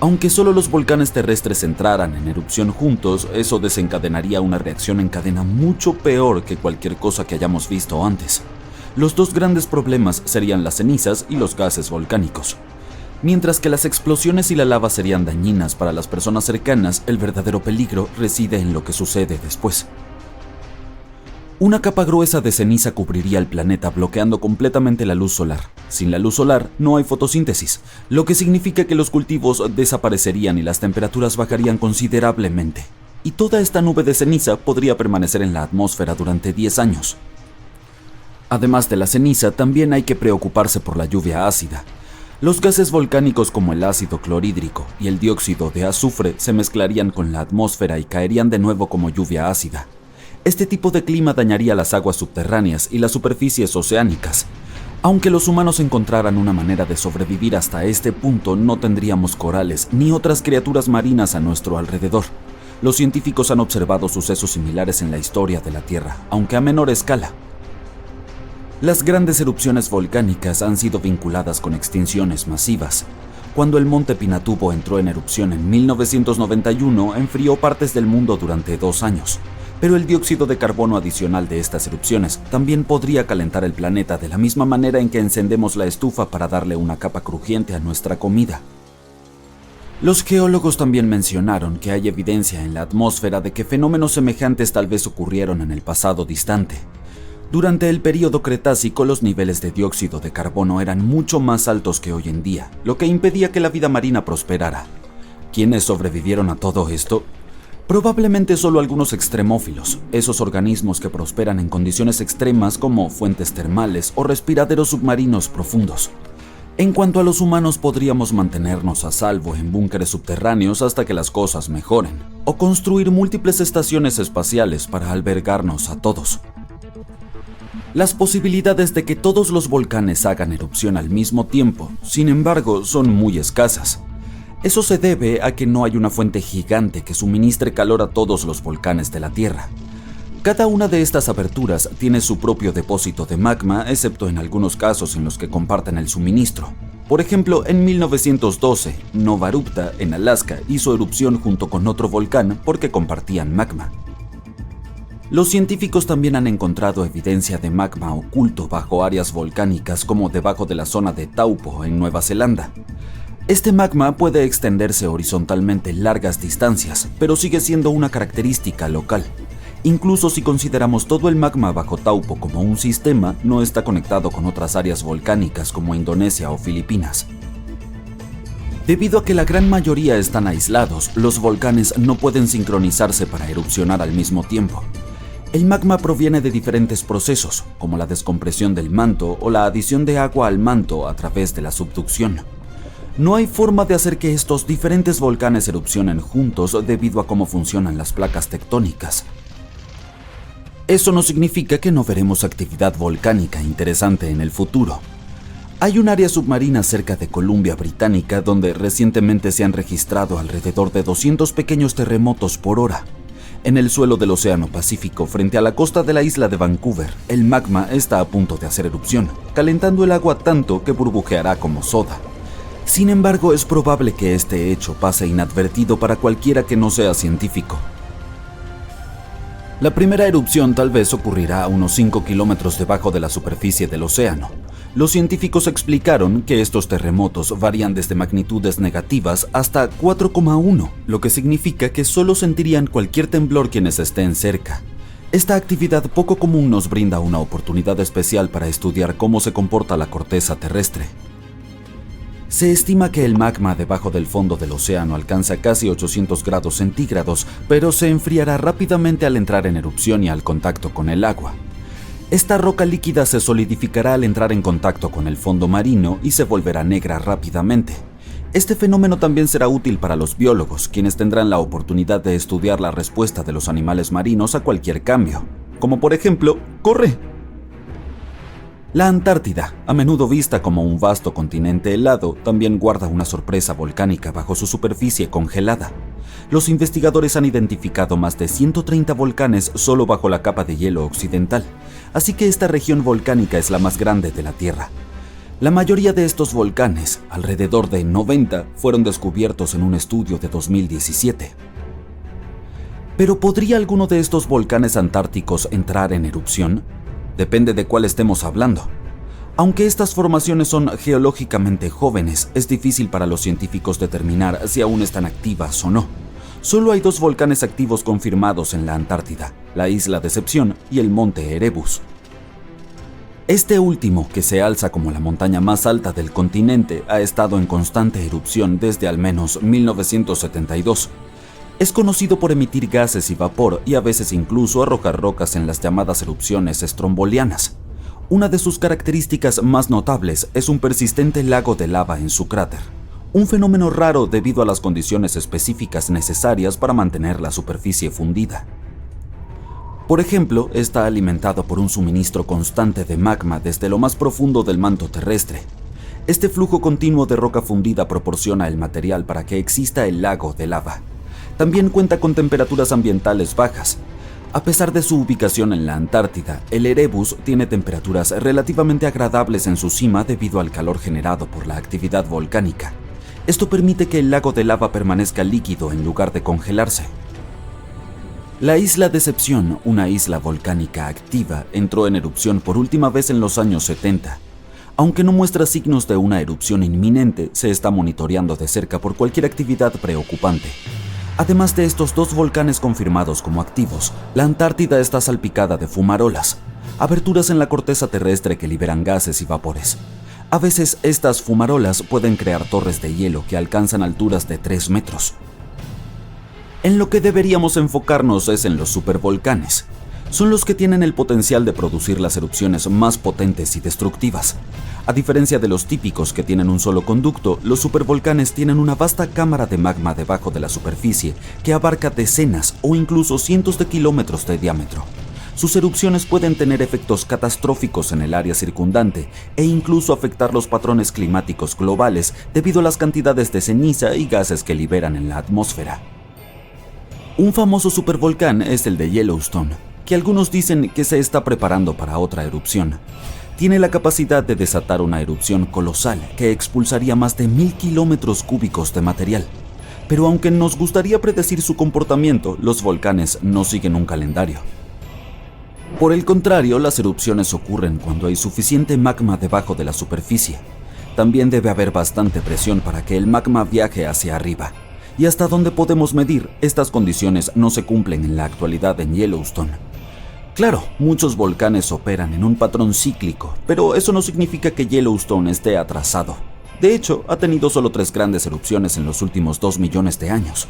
Aunque solo los volcanes terrestres entraran en erupción juntos, eso desencadenaría una reacción en cadena mucho peor que cualquier cosa que hayamos visto antes. Los dos grandes problemas serían las cenizas y los gases volcánicos. Mientras que las explosiones y la lava serían dañinas para las personas cercanas, el verdadero peligro reside en lo que sucede después. Una capa gruesa de ceniza cubriría el planeta, bloqueando completamente la luz solar. Sin la luz solar no hay fotosíntesis, lo que significa que los cultivos desaparecerían y las temperaturas bajarían considerablemente. Y toda esta nube de ceniza podría permanecer en la atmósfera durante 10 años. Además de la ceniza, también hay que preocuparse por la lluvia ácida. Los gases volcánicos como el ácido clorhídrico y el dióxido de azufre se mezclarían con la atmósfera y caerían de nuevo como lluvia ácida. Este tipo de clima dañaría las aguas subterráneas y las superficies oceánicas. Aunque los humanos encontraran una manera de sobrevivir hasta este punto, no tendríamos corales ni otras criaturas marinas a nuestro alrededor. Los científicos han observado sucesos similares en la historia de la Tierra, aunque a menor escala. Las grandes erupciones volcánicas han sido vinculadas con extinciones masivas. Cuando el monte Pinatubo entró en erupción en 1991, enfrió partes del mundo durante 2 años. Pero el dióxido de carbono adicional de estas erupciones también podría calentar el planeta de la misma manera en que encendemos la estufa para darle una capa crujiente a nuestra comida. Los geólogos también mencionaron que hay evidencia en la atmósfera de que fenómenos semejantes tal vez ocurrieron en el pasado distante. Durante el período Cretácico, los niveles de dióxido de carbono eran mucho más altos que hoy en día, lo que impedía que la vida marina prosperara. ¿Quiénes sobrevivieron a todo esto? Probablemente solo algunos extremófilos, esos organismos que prosperan en condiciones extremas como fuentes termales o respiraderos submarinos profundos. En cuanto a los humanos, podríamos mantenernos a salvo en búnkeres subterráneos hasta que las cosas mejoren, o construir múltiples estaciones espaciales para albergarnos a todos. Las posibilidades de que todos los volcanes hagan erupción al mismo tiempo, sin embargo, son muy escasas. Eso se debe a que no hay una fuente gigante que suministre calor a todos los volcanes de la Tierra. Cada una de estas aberturas tiene su propio depósito de magma, excepto en algunos casos en los que comparten el suministro. Por ejemplo, en 1912, Nova Rupta, en Alaska, hizo erupción junto con otro volcán porque compartían magma. Los científicos también han encontrado evidencia de magma oculto bajo áreas volcánicas como debajo de la zona de Taupo, en Nueva Zelanda. Este magma puede extenderse horizontalmente largas distancias, pero sigue siendo una característica local. Incluso si consideramos todo el magma bajo Taupo como un sistema, no está conectado con otras áreas volcánicas como Indonesia o Filipinas. Debido a que la gran mayoría están aislados, los volcanes no pueden sincronizarse para erupcionar al mismo tiempo. El magma proviene de diferentes procesos, como la descompresión del manto o la adición de agua al manto a través de la subducción. No hay forma de hacer que estos diferentes volcanes erupcionen juntos debido a cómo funcionan las placas tectónicas. Eso no significa que no veremos actividad volcánica interesante en el futuro. Hay un área submarina cerca de Columbia Británica donde recientemente se han registrado alrededor de 200 pequeños terremotos por hora. En el suelo del Océano Pacífico, frente a la costa de la isla de Vancouver, el magma está a punto de hacer erupción, calentando el agua tanto que burbujeará como soda. Sin embargo, es probable que este hecho pase inadvertido para cualquiera que no sea científico. La primera erupción tal vez ocurrirá a unos 5 kilómetros debajo de la superficie del océano. Los científicos explicaron que estos terremotos varían desde magnitudes negativas hasta 4,1, lo que significa que solo sentirían cualquier temblor quienes estén cerca. Esta actividad poco común nos brinda una oportunidad especial para estudiar cómo se comporta la corteza terrestre. Se estima que el magma debajo del fondo del océano alcanza casi 800 grados centígrados, pero se enfriará rápidamente al entrar en erupción y al contacto con el agua. Esta roca líquida se solidificará al entrar en contacto con el fondo marino y se volverá negra rápidamente. Este fenómeno también será útil para los biólogos, quienes tendrán la oportunidad de estudiar la respuesta de los animales marinos a cualquier cambio, como por ejemplo, ¡corre! La Antártida, a menudo vista como un vasto continente helado, también guarda una sorpresa volcánica bajo su superficie congelada. Los investigadores han identificado más de 130 volcanes solo bajo la capa de hielo occidental, así que esta región volcánica es la más grande de la Tierra. La mayoría de estos volcanes, alrededor de 90, fueron descubiertos en un estudio de 2017. ¿Pero podría alguno de estos volcanes antárticos entrar en erupción? Depende de cuál estemos hablando. Aunque estas formaciones son geológicamente jóvenes, es difícil para los científicos determinar si aún están activas o no. Solo hay 2 volcanes activos confirmados en la Antártida, la isla Decepción y el monte Erebus. Este último, que se alza como la montaña más alta del continente, ha estado en constante erupción desde al menos 1972. Es conocido por emitir gases y vapor y a veces incluso arrojar rocas en las llamadas erupciones estrombolianas. Una de sus características más notables es un persistente lago de lava en su cráter, un fenómeno raro debido a las condiciones específicas necesarias para mantener la superficie fundida. Por ejemplo, está alimentado por un suministro constante de magma desde lo más profundo del manto terrestre. Este flujo continuo de roca fundida proporciona el material para que exista el lago de lava. También cuenta con temperaturas ambientales bajas. A pesar de su ubicación en la Antártida, el Erebus tiene temperaturas relativamente agradables en su cima debido al calor generado por la actividad volcánica. Esto permite que el lago de lava permanezca líquido en lugar de congelarse. La isla Decepción, una isla volcánica activa, entró en erupción por última vez en los años 70. Aunque no muestra signos de una erupción inminente, se está monitoreando de cerca por cualquier actividad preocupante. Además de estos 2 volcanes confirmados como activos, la Antártida está salpicada de fumarolas, aberturas en la corteza terrestre que liberan gases y vapores. A veces estas fumarolas pueden crear torres de hielo que alcanzan alturas de 3 metros. En lo que deberíamos enfocarnos es en los supervolcanes. Son los que tienen el potencial de producir las erupciones más potentes y destructivas. A diferencia de los típicos que tienen un solo conducto, los supervolcanes tienen una vasta cámara de magma debajo de la superficie que abarca decenas o incluso cientos de kilómetros de diámetro. Sus erupciones pueden tener efectos catastróficos en el área circundante e incluso afectar los patrones climáticos globales debido a las cantidades de ceniza y gases que liberan en la atmósfera. Un famoso supervolcán es el de Yellowstone, que algunos dicen que se está preparando para otra erupción. Tiene la capacidad de desatar una erupción colosal que expulsaría más de 1000 kilómetros cúbicos de material. Pero aunque nos gustaría predecir su comportamiento, los volcanes no siguen un calendario. Por el contrario, las erupciones ocurren cuando hay suficiente magma debajo de la superficie. También debe haber bastante presión para que el magma viaje hacia arriba. Y hasta donde podemos medir, estas condiciones no se cumplen en la actualidad en Yellowstone. Claro, muchos volcanes operan en un patrón cíclico, pero eso no significa que Yellowstone esté atrasado. De hecho, ha tenido solo 3 grandes erupciones en los últimos 2 millones de años.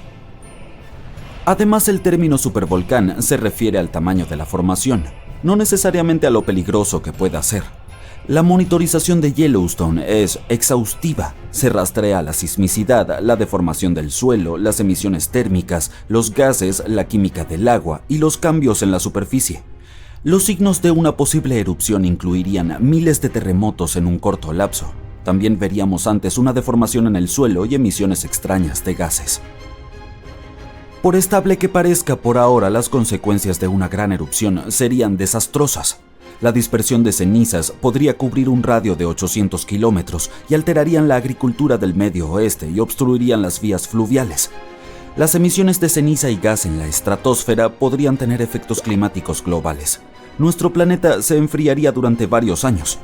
Además, el término supervolcán se refiere al tamaño de la formación, no necesariamente a lo peligroso que pueda ser. La monitorización de Yellowstone es exhaustiva. Se rastrea la sismicidad, la deformación del suelo, las emisiones térmicas, los gases, la química del agua y los cambios en la superficie. Los signos de una posible erupción incluirían miles de terremotos en un corto lapso. También veríamos antes una deformación en el suelo y emisiones extrañas de gases. Por estable que parezca por ahora, las consecuencias de una gran erupción serían desastrosas. La dispersión de cenizas podría cubrir un radio de 800 kilómetros y alterarían la agricultura del Medio Oeste y obstruirían las vías fluviales. Las emisiones de ceniza y gas en la estratosfera podrían tener efectos climáticos globales. Nuestro planeta se enfriaría durante varios años.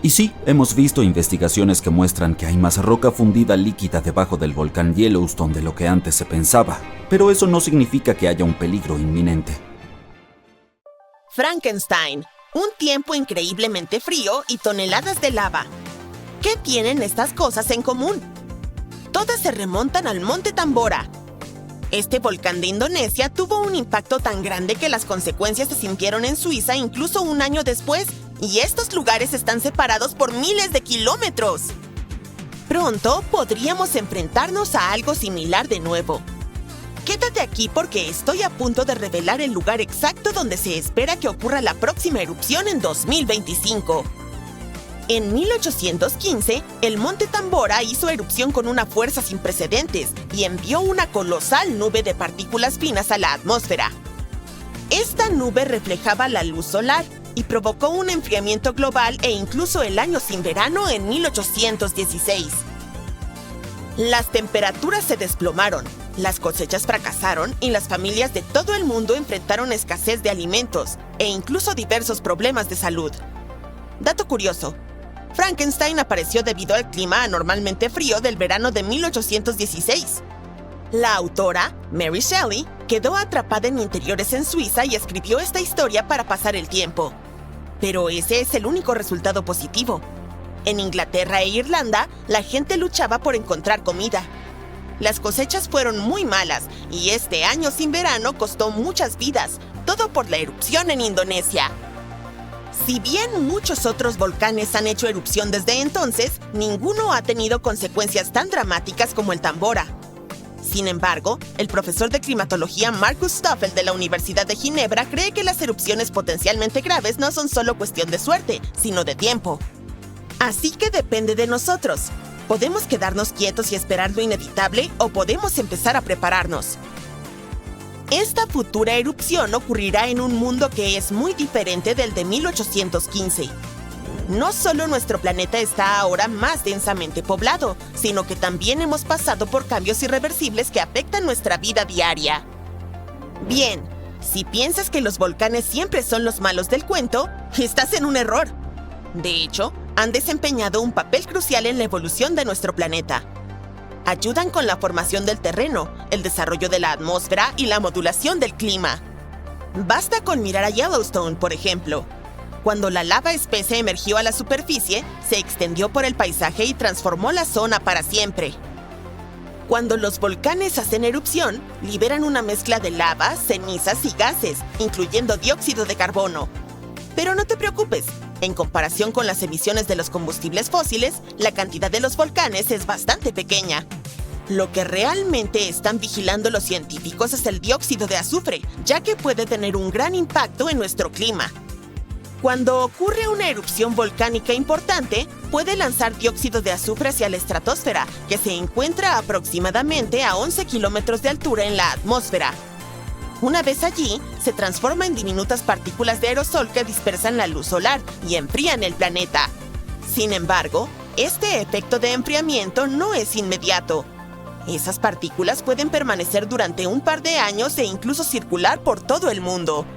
Y sí, hemos visto investigaciones que muestran que hay más roca fundida líquida debajo del volcán Yellowstone de lo que antes se pensaba, pero eso no significa que haya un peligro inminente. Frankenstein. Un tiempo increíblemente frío y toneladas de lava. ¿Qué tienen estas cosas en común? Todas se remontan al Monte Tambora. Este volcán de Indonesia tuvo un impacto tan grande que las consecuencias se sintieron en Suiza incluso un año después, y estos lugares están separados por miles de kilómetros. Pronto podríamos enfrentarnos a algo similar de nuevo. Quédate aquí porque estoy a punto de revelar el lugar exacto donde se espera que ocurra la próxima erupción en 2025. En 1815, el Monte Tambora hizo erupción con una fuerza sin precedentes y envió una colosal nube de partículas finas a la atmósfera. Esta nube reflejaba la luz solar y provocó un enfriamiento global e incluso el año sin verano en 1816. Las temperaturas se desplomaron, las cosechas fracasaron y las familias de todo el mundo enfrentaron escasez de alimentos e incluso diversos problemas de salud. Dato curioso: Frankenstein apareció debido al clima anormalmente frío del verano de 1816. La autora, Mary Shelley, quedó atrapada en interiores en Suiza y escribió esta historia para pasar el tiempo. Pero ese es el único resultado positivo. En Inglaterra e Irlanda, la gente luchaba por encontrar comida. Las cosechas fueron muy malas y este año sin verano costó muchas vidas, todo por la erupción en Indonesia. Si bien muchos otros volcanes han hecho erupción desde entonces, ninguno ha tenido consecuencias tan dramáticas como el Tambora. Sin embargo, el profesor de climatología Markus Stoffel de la Universidad de Ginebra cree que las erupciones potencialmente graves no son solo cuestión de suerte, sino de tiempo. Así que depende de nosotros. Podemos quedarnos quietos y esperar lo inevitable o podemos empezar a prepararnos. Esta futura erupción ocurrirá en un mundo que es muy diferente del de 1815. No solo nuestro planeta está ahora más densamente poblado, sino que también hemos pasado por cambios irreversibles que afectan nuestra vida diaria. Bien, si piensas que los volcanes siempre son los malos del cuento, estás en un error. De hecho, han desempeñado un papel crucial en la evolución de nuestro planeta. Ayudan con la formación del terreno, el desarrollo de la atmósfera y la modulación del clima. Basta con mirar a Yellowstone, por ejemplo. Cuando la lava espesa emergió a la superficie, se extendió por el paisaje y transformó la zona para siempre. Cuando los volcanes hacen erupción, liberan una mezcla de lava, cenizas y gases, incluyendo dióxido de carbono. Pero no te preocupes, en comparación con las emisiones de los combustibles fósiles, la cantidad de los volcanes es bastante pequeña. Lo que realmente están vigilando los científicos es el dióxido de azufre, ya que puede tener un gran impacto en nuestro clima. Cuando ocurre una erupción volcánica importante, puede lanzar dióxido de azufre hacia la estratosfera, que se encuentra aproximadamente a 11 kilómetros de altura en la atmósfera. Una vez allí, se transforma en diminutas partículas de aerosol que dispersan la luz solar y enfrían el planeta. Sin embargo, este efecto de enfriamiento no es inmediato. Esas partículas pueden permanecer durante un par de años e incluso circular por todo el mundo.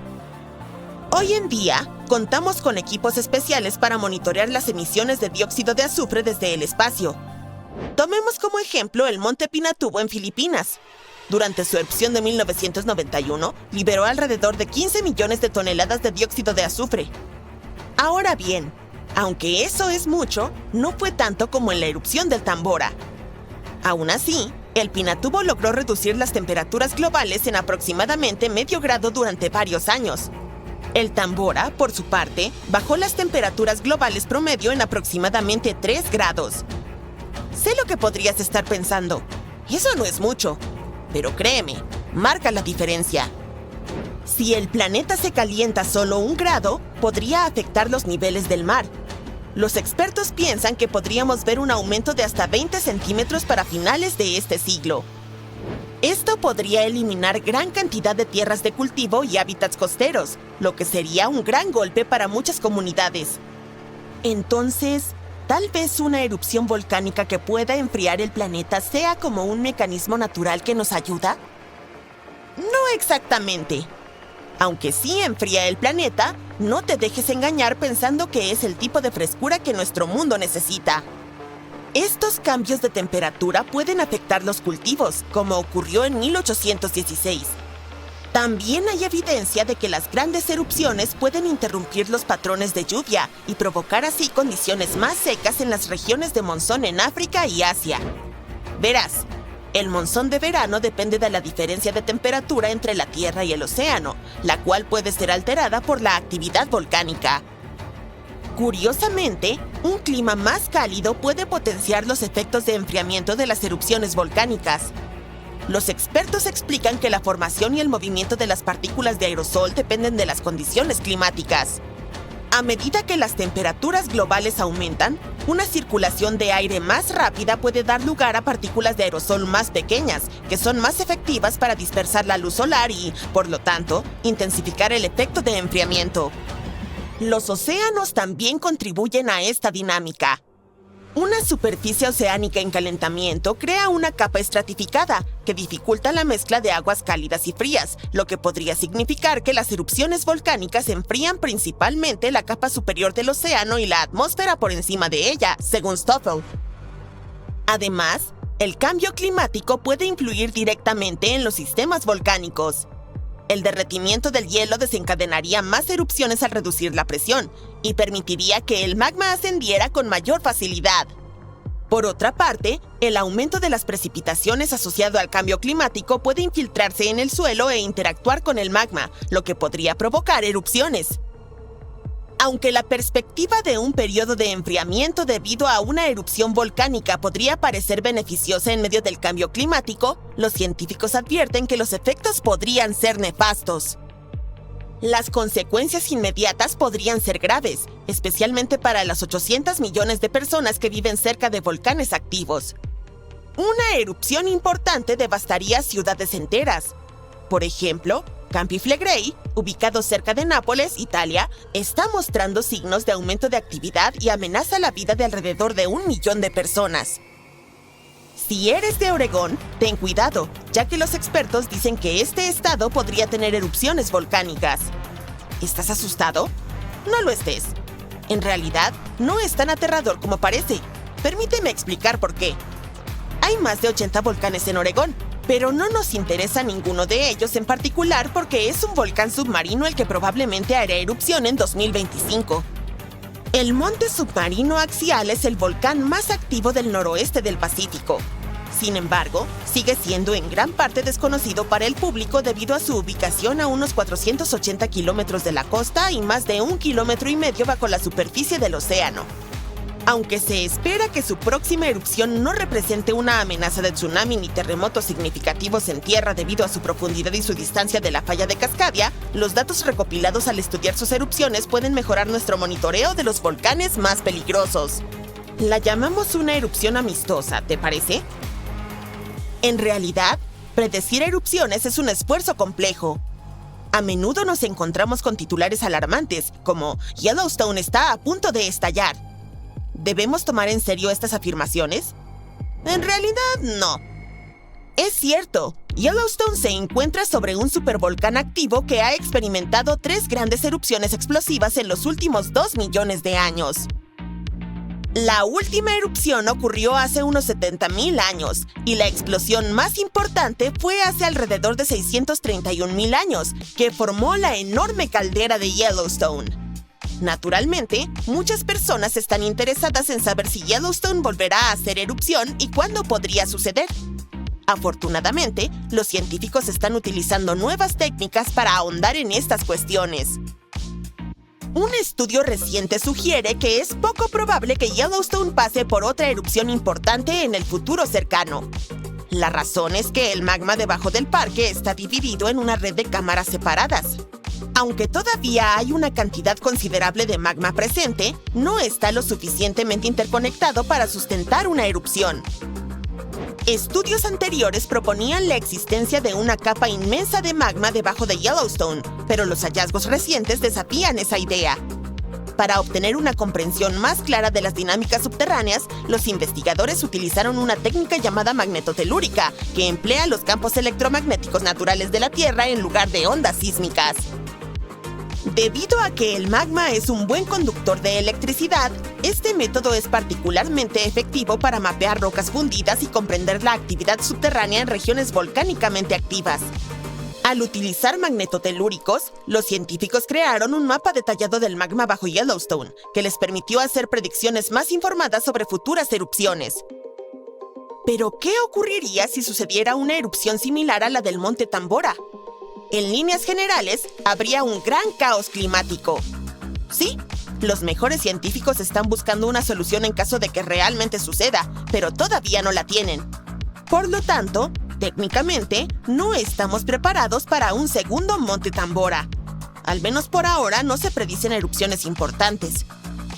Hoy en día, contamos con equipos especiales para monitorear las emisiones de dióxido de azufre desde el espacio. Tomemos como ejemplo el Monte Pinatubo en Filipinas. Durante su erupción de 1991, liberó alrededor de 15 millones de toneladas de dióxido de azufre. Ahora bien, aunque eso es mucho, no fue tanto como en la erupción del Tambora. Aún así, el Pinatubo logró reducir las temperaturas globales en aproximadamente medio grado durante varios años. El Tambora, por su parte, bajó las temperaturas globales promedio en aproximadamente 3 grados. Sé lo que podrías estar pensando. Eso no es mucho. Pero créeme, marca la diferencia. Si el planeta se calienta solo 1 grado, podría afectar los niveles del mar. Los expertos piensan que podríamos ver un aumento de hasta 20 centímetros para finales de este siglo. Esto podría eliminar gran cantidad de tierras de cultivo y hábitats costeros, lo que sería un gran golpe para muchas comunidades. Entonces, ¿tal vez una erupción volcánica que pueda enfriar el planeta sea como un mecanismo natural que nos ayuda? No exactamente. Aunque sí enfría el planeta, no te dejes engañar pensando que es el tipo de frescura que nuestro mundo necesita. Estos cambios de temperatura pueden afectar los cultivos, como ocurrió en 1816. También hay evidencia de que las grandes erupciones pueden interrumpir los patrones de lluvia y provocar así condiciones más secas en las regiones de monzón en África y Asia. Verás, el monzón de verano depende de la diferencia de temperatura entre la Tierra y el océano, la cual puede ser alterada por la actividad volcánica. Curiosamente, un clima más cálido puede potenciar los efectos de enfriamiento de las erupciones volcánicas. Los expertos explican que la formación y el movimiento de las partículas de aerosol dependen de las condiciones climáticas. A medida que las temperaturas globales aumentan, una circulación de aire más rápida puede dar lugar a partículas de aerosol más pequeñas, que son más efectivas para dispersar la luz solar y, por lo tanto, intensificar el efecto de enfriamiento. Los océanos también contribuyen a esta dinámica. Una superficie oceánica en calentamiento crea una capa estratificada que dificulta la mezcla de aguas cálidas y frías, lo que podría significar que las erupciones volcánicas enfrían principalmente la capa superior del océano y la atmósfera por encima de ella, según Stoffel. Además, el cambio climático puede influir directamente en los sistemas volcánicos. El derretimiento del hielo desencadenaría más erupciones al reducir la presión y permitiría que el magma ascendiera con mayor facilidad. Por otra parte, el aumento de las precipitaciones asociado al cambio climático puede infiltrarse en el suelo e interactuar con el magma, lo que podría provocar erupciones. Aunque la perspectiva de un periodo de enfriamiento debido a una erupción volcánica podría parecer beneficiosa en medio del cambio climático, los científicos advierten que los efectos podrían ser nefastos. Las consecuencias inmediatas podrían ser graves, especialmente para las 800 millones de personas que viven cerca de volcanes activos. Una erupción importante devastaría ciudades enteras. Por ejemplo, Campi Flegrei, ubicado cerca de Nápoles, Italia, está mostrando signos de aumento de actividad y amenaza la vida de alrededor de 1 millón de personas. Si eres de Oregón, ten cuidado, ya que los expertos dicen que este estado podría tener erupciones volcánicas. ¿Estás asustado? No lo estés. En realidad, no es tan aterrador como parece. Permíteme explicar por qué. Hay más de 80 volcanes en Oregón, pero no nos interesa ninguno de ellos en particular porque es un volcán submarino el que probablemente hará erupción en 2025. El monte submarino axial es el volcán más activo del noroeste del Pacífico. Sin embargo, sigue siendo en gran parte desconocido para el público debido a su ubicación a unos 480 kilómetros de la costa y más de 1,5 kilómetros bajo la superficie del océano. Aunque se espera que su próxima erupción no represente una amenaza de tsunami ni terremotos significativos en tierra debido a su profundidad y su distancia de la falla de Cascadia, los datos recopilados al estudiar sus erupciones pueden mejorar nuestro monitoreo de los volcanes más peligrosos. La llamamos una erupción amistosa, ¿te parece? En realidad, predecir erupciones es un esfuerzo complejo. A menudo nos encontramos con titulares alarmantes, como Yellowstone está a punto de estallar. ¿Debemos tomar en serio estas afirmaciones? En realidad, no. Es cierto, Yellowstone se encuentra sobre un supervolcán activo que ha experimentado 3 grandes erupciones explosivas en los últimos 2 millones de años. La última erupción ocurrió hace unos 70,000 años, y la explosión más importante fue hace alrededor de 631,000 años, que formó la enorme caldera de Yellowstone. Naturalmente, muchas personas están interesadas en saber si Yellowstone volverá a hacer erupción y cuándo podría suceder. Afortunadamente, los científicos están utilizando nuevas técnicas para ahondar en estas cuestiones. Un estudio reciente sugiere que es poco probable que Yellowstone pase por otra erupción importante en el futuro cercano. La razón es que el magma debajo del parque está dividido en una red de cámaras separadas. Aunque todavía hay una cantidad considerable de magma presente, no está lo suficientemente interconectado para sustentar una erupción. Estudios anteriores proponían la existencia de una capa inmensa de magma debajo de Yellowstone, pero los hallazgos recientes desafían esa idea. Para obtener una comprensión más clara de las dinámicas subterráneas, los investigadores utilizaron una técnica llamada magnetotelúrica, que emplea los campos electromagnéticos naturales de la Tierra en lugar de ondas sísmicas. Debido a que el magma es un buen conductor de electricidad, este método es particularmente efectivo para mapear rocas fundidas y comprender la actividad subterránea en regiones volcánicamente activas. Al utilizar magnetotelúricos, los científicos crearon un mapa detallado del magma bajo Yellowstone, que les permitió hacer predicciones más informadas sobre futuras erupciones. Pero, ¿qué ocurriría si sucediera una erupción similar a la del Monte Tambora? En líneas generales, habría un gran caos climático. Sí, los mejores científicos están buscando una solución en caso de que realmente suceda, pero todavía no la tienen. Por lo tanto, técnicamente, no estamos preparados para un segundo Monte Tambora. Al menos por ahora no se predicen erupciones importantes.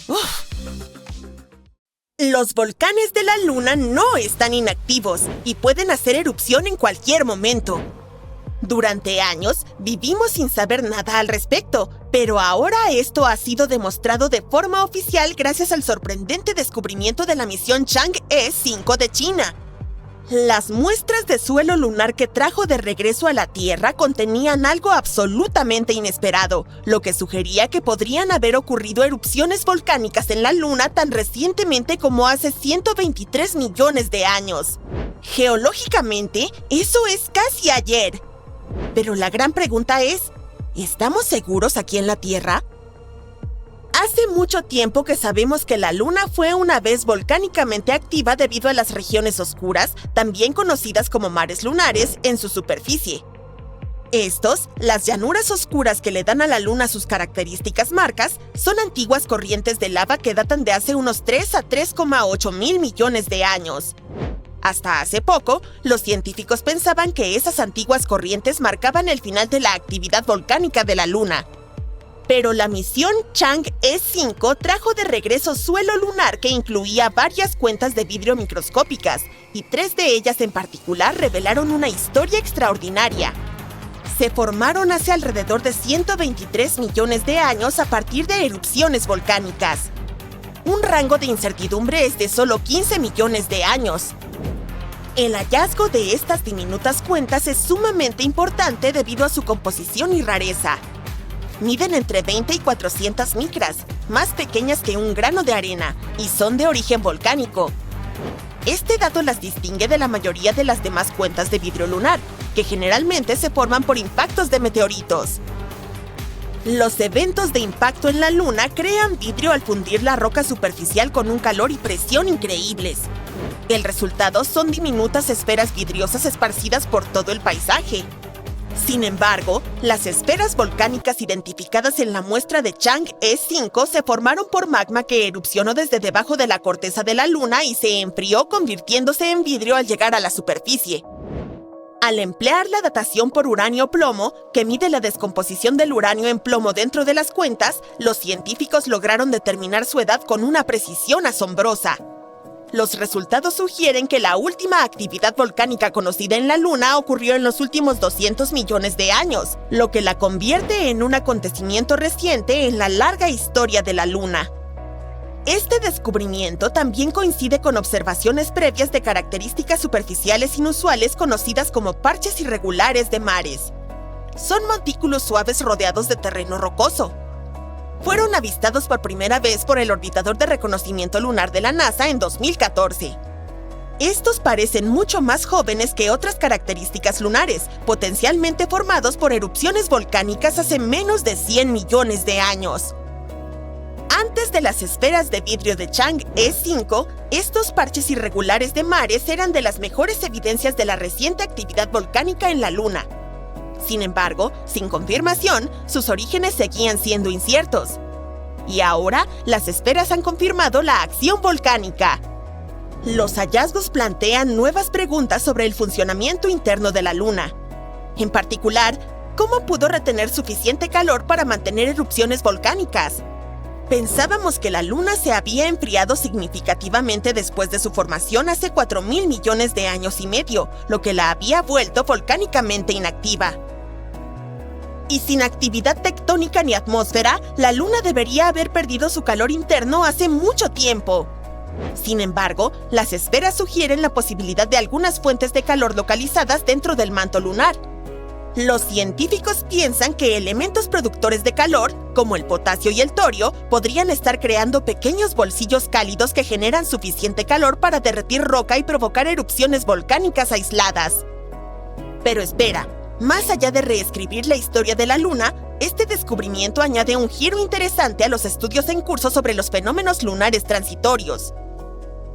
¡Uf! Los volcanes de la Luna no están inactivos y pueden hacer erupción en cualquier momento. Durante años vivimos sin saber nada al respecto, pero ahora esto ha sido demostrado de forma oficial gracias al sorprendente descubrimiento de la misión Chang'e 5 de China. Las muestras de suelo lunar que trajo de regreso a la Tierra contenían algo absolutamente inesperado, lo que sugería que podrían haber ocurrido erupciones volcánicas en la Luna tan recientemente como hace 123 millones de años. Geológicamente, eso es casi ayer. Pero la gran pregunta es, ¿estamos seguros aquí en la Tierra? Hace mucho tiempo que sabemos que la Luna fue una vez volcánicamente activa debido a las regiones oscuras, también conocidas como mares lunares, en su superficie. Estos, las llanuras oscuras que le dan a la Luna sus características marcas, son antiguas corrientes de lava que datan de hace unos 3 a 3,8 mil millones de años. Hasta hace poco, los científicos pensaban que esas antiguas corrientes marcaban el final de la actividad volcánica de la Luna. Pero la misión Chang'e 5 trajo de regreso suelo lunar que incluía varias cuentas de vidrio microscópicas, y 3 de ellas en particular revelaron una historia extraordinaria. Se formaron hace alrededor de 123 millones de años a partir de erupciones volcánicas. Un rango de incertidumbre es de solo 15 millones de años. El hallazgo de estas diminutas cuentas es sumamente importante debido a su composición y rareza. Miden entre 20 y 400 micras, más pequeñas que un grano de arena, y son de origen volcánico. Este dato las distingue de la mayoría de las demás cuentas de vidrio lunar, que generalmente se forman por impactos de meteoritos. Los eventos de impacto en la Luna crean vidrio al fundir la roca superficial con un calor y presión increíbles. El resultado son diminutas esferas vidriosas esparcidas por todo el paisaje. Sin embargo, las esferas volcánicas identificadas en la muestra de Chang'e 5 se formaron por magma que erupcionó desde debajo de la corteza de la Luna y se enfrió convirtiéndose en vidrio al llegar a la superficie. Al emplear la datación por uranio-plomo, que mide la descomposición del uranio en plomo dentro de las cuentas, los científicos lograron determinar su edad con una precisión asombrosa. Los resultados sugieren que la última actividad volcánica conocida en la Luna ocurrió en los últimos 200 millones de años, lo que la convierte en un acontecimiento reciente en la larga historia de la Luna. Este descubrimiento también coincide con observaciones previas de características superficiales inusuales conocidas como parches irregulares de mares. Son montículos suaves rodeados de terreno rocoso. Fueron avistados por primera vez por el orbitador de reconocimiento lunar de la NASA en 2014. Estos parecen mucho más jóvenes que otras características lunares, potencialmente formados por erupciones volcánicas hace menos de 100 millones de años. Antes de las esferas de vidrio de Chang'e 5, estos parches irregulares de mares eran de las mejores evidencias de la reciente actividad volcánica en la Luna. Sin embargo, sin confirmación, sus orígenes seguían siendo inciertos. Y ahora, las esferas han confirmado la acción volcánica. Los hallazgos plantean nuevas preguntas sobre el funcionamiento interno de la Luna. En particular, ¿cómo pudo retener suficiente calor para mantener erupciones volcánicas? Pensábamos que la Luna se había enfriado significativamente después de su formación hace 4.000 millones de años y medio, lo que la había vuelto volcánicamente inactiva. Y sin actividad tectónica ni atmósfera, la Luna debería haber perdido su calor interno hace mucho tiempo. Sin embargo, las esferas sugieren la posibilidad de algunas fuentes de calor localizadas dentro del manto lunar. Los científicos piensan que elementos productores de calor, como el potasio y el torio, podrían estar creando pequeños bolsillos cálidos que generan suficiente calor para derretir roca y provocar erupciones volcánicas aisladas. Pero espera, Más allá de reescribir la historia de la Luna, este descubrimiento añade un giro interesante a los estudios en curso sobre los fenómenos lunares transitorios.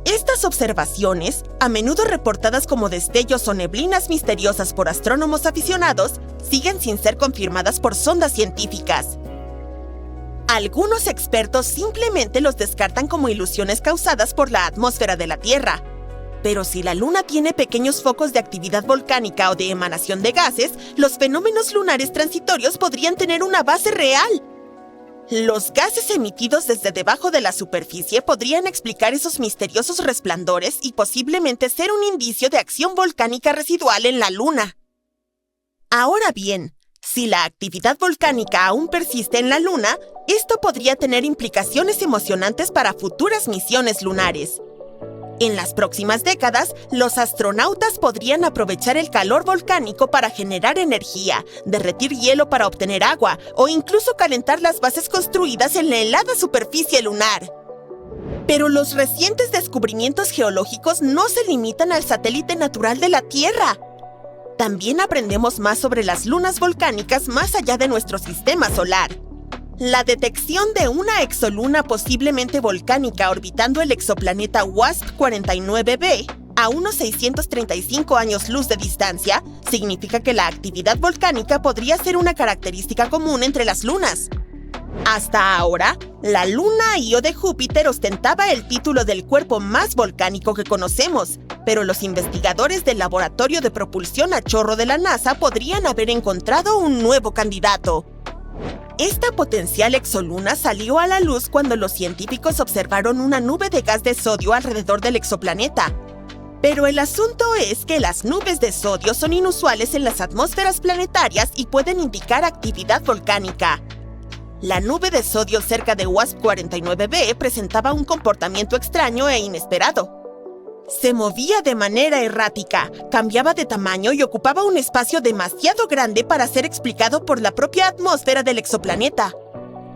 Estas observaciones, a menudo reportadas como destellos o neblinas misteriosas por astrónomos aficionados, siguen sin ser confirmadas por sondas científicas. Algunos expertos simplemente los descartan como ilusiones causadas por la atmósfera de la Tierra. Pero si la Luna tiene pequeños focos de actividad volcánica o de emanación de gases, los fenómenos lunares transitorios podrían tener una base real. Los gases emitidos desde debajo de la superficie podrían explicar esos misteriosos resplandores y posiblemente ser un indicio de acción volcánica residual en la Luna. Ahora bien, si la actividad volcánica aún persiste en la Luna, esto podría tener implicaciones emocionantes para futuras misiones lunares. En las próximas décadas, los astronautas podrían aprovechar el calor volcánico para generar energía, derretir hielo para obtener agua o incluso calentar las bases construidas en la helada superficie lunar. Pero los recientes descubrimientos geológicos no se limitan al satélite natural de la Tierra. También aprendemos más sobre las lunas volcánicas más allá de nuestro sistema solar. La detección de una exoluna posiblemente volcánica orbitando el exoplaneta WASP-49b a unos 635 años luz de distancia significa que la actividad volcánica podría ser una característica común entre las lunas. Hasta ahora, la luna Io de Júpiter ostentaba el título del cuerpo más volcánico que conocemos, pero los investigadores del Laboratorio de Propulsión a Chorro de la NASA podrían haber encontrado un nuevo candidato. Esta potencial exoluna salió a la luz cuando los científicos observaron una nube de gas de sodio alrededor del exoplaneta. Pero el asunto es que las nubes de sodio son inusuales en las atmósferas planetarias y pueden indicar actividad volcánica. La nube de sodio cerca de WASP-49b presentaba un comportamiento extraño e inesperado. Se movía de manera errática, cambiaba de tamaño y ocupaba un espacio demasiado grande para ser explicado por la propia atmósfera del exoplaneta.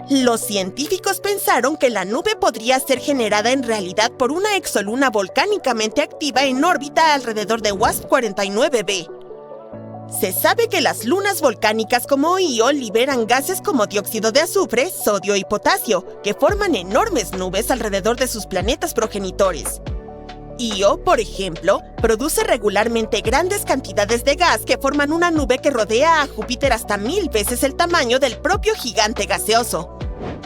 Los científicos pensaron que la nube podría ser generada en realidad por una exoluna volcánicamente activa en órbita alrededor de WASP-49b. Se sabe que las lunas volcánicas como Io liberan gases como dióxido de azufre, sodio y potasio, que forman enormes nubes alrededor de sus planetas progenitores. Io, por ejemplo, produce regularmente grandes cantidades de gas que forman una nube que rodea a Júpiter hasta 1000 veces el tamaño del propio gigante gaseoso.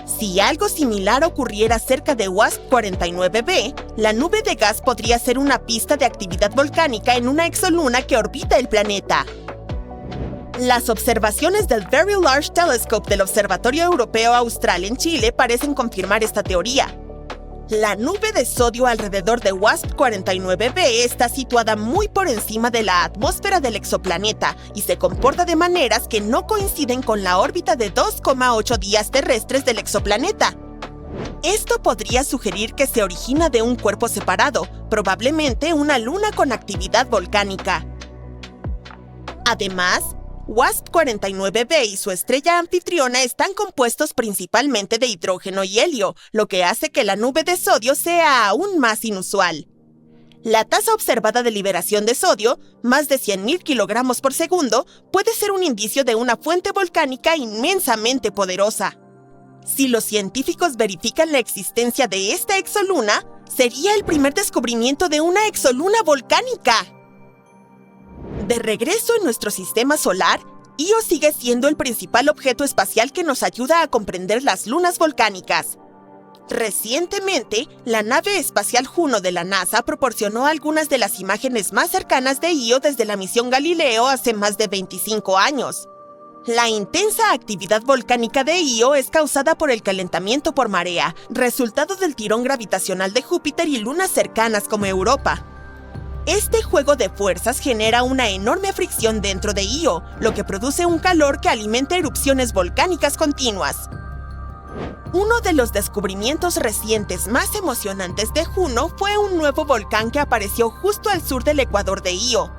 Si algo similar ocurriera cerca de WASP-49b, la nube de gas podría ser una pista de actividad volcánica en una exoluna que orbita el planeta. Las observaciones del Very Large Telescope del Observatorio Europeo Austral en Chile parecen confirmar esta teoría. La nube de sodio alrededor de WASP-49b está situada muy por encima de la atmósfera del exoplaneta y se comporta de maneras que no coinciden con la órbita de 2,8 días terrestres del exoplaneta. Esto podría sugerir que se origina de un cuerpo separado, probablemente una luna con actividad volcánica. Además, WASP-49b y su estrella anfitriona están compuestos principalmente de hidrógeno y helio, lo que hace que la nube de sodio sea aún más inusual. La tasa observada de liberación de sodio, más de 100.000 kilogramos por segundo, puede ser un indicio de una fuente volcánica inmensamente poderosa. Si los científicos verifican la existencia de esta exoluna, sería el primer descubrimiento de una exoluna volcánica. De regreso en nuestro sistema solar, Io sigue siendo el principal objeto espacial que nos ayuda a comprender las lunas volcánicas. Recientemente, la nave espacial Juno de la NASA proporcionó algunas de las imágenes más cercanas de Io desde la misión Galileo hace más de 25 años. La intensa actividad volcánica de Io es causada por el calentamiento por marea, resultado del tirón gravitacional de Júpiter y lunas cercanas como Europa. Este juego de fuerzas genera una enorme fricción dentro de Io, lo que produce un calor que alimenta erupciones volcánicas continuas. Uno de los descubrimientos recientes más emocionantes de Juno fue un nuevo volcán que apareció justo al sur del ecuador de Io.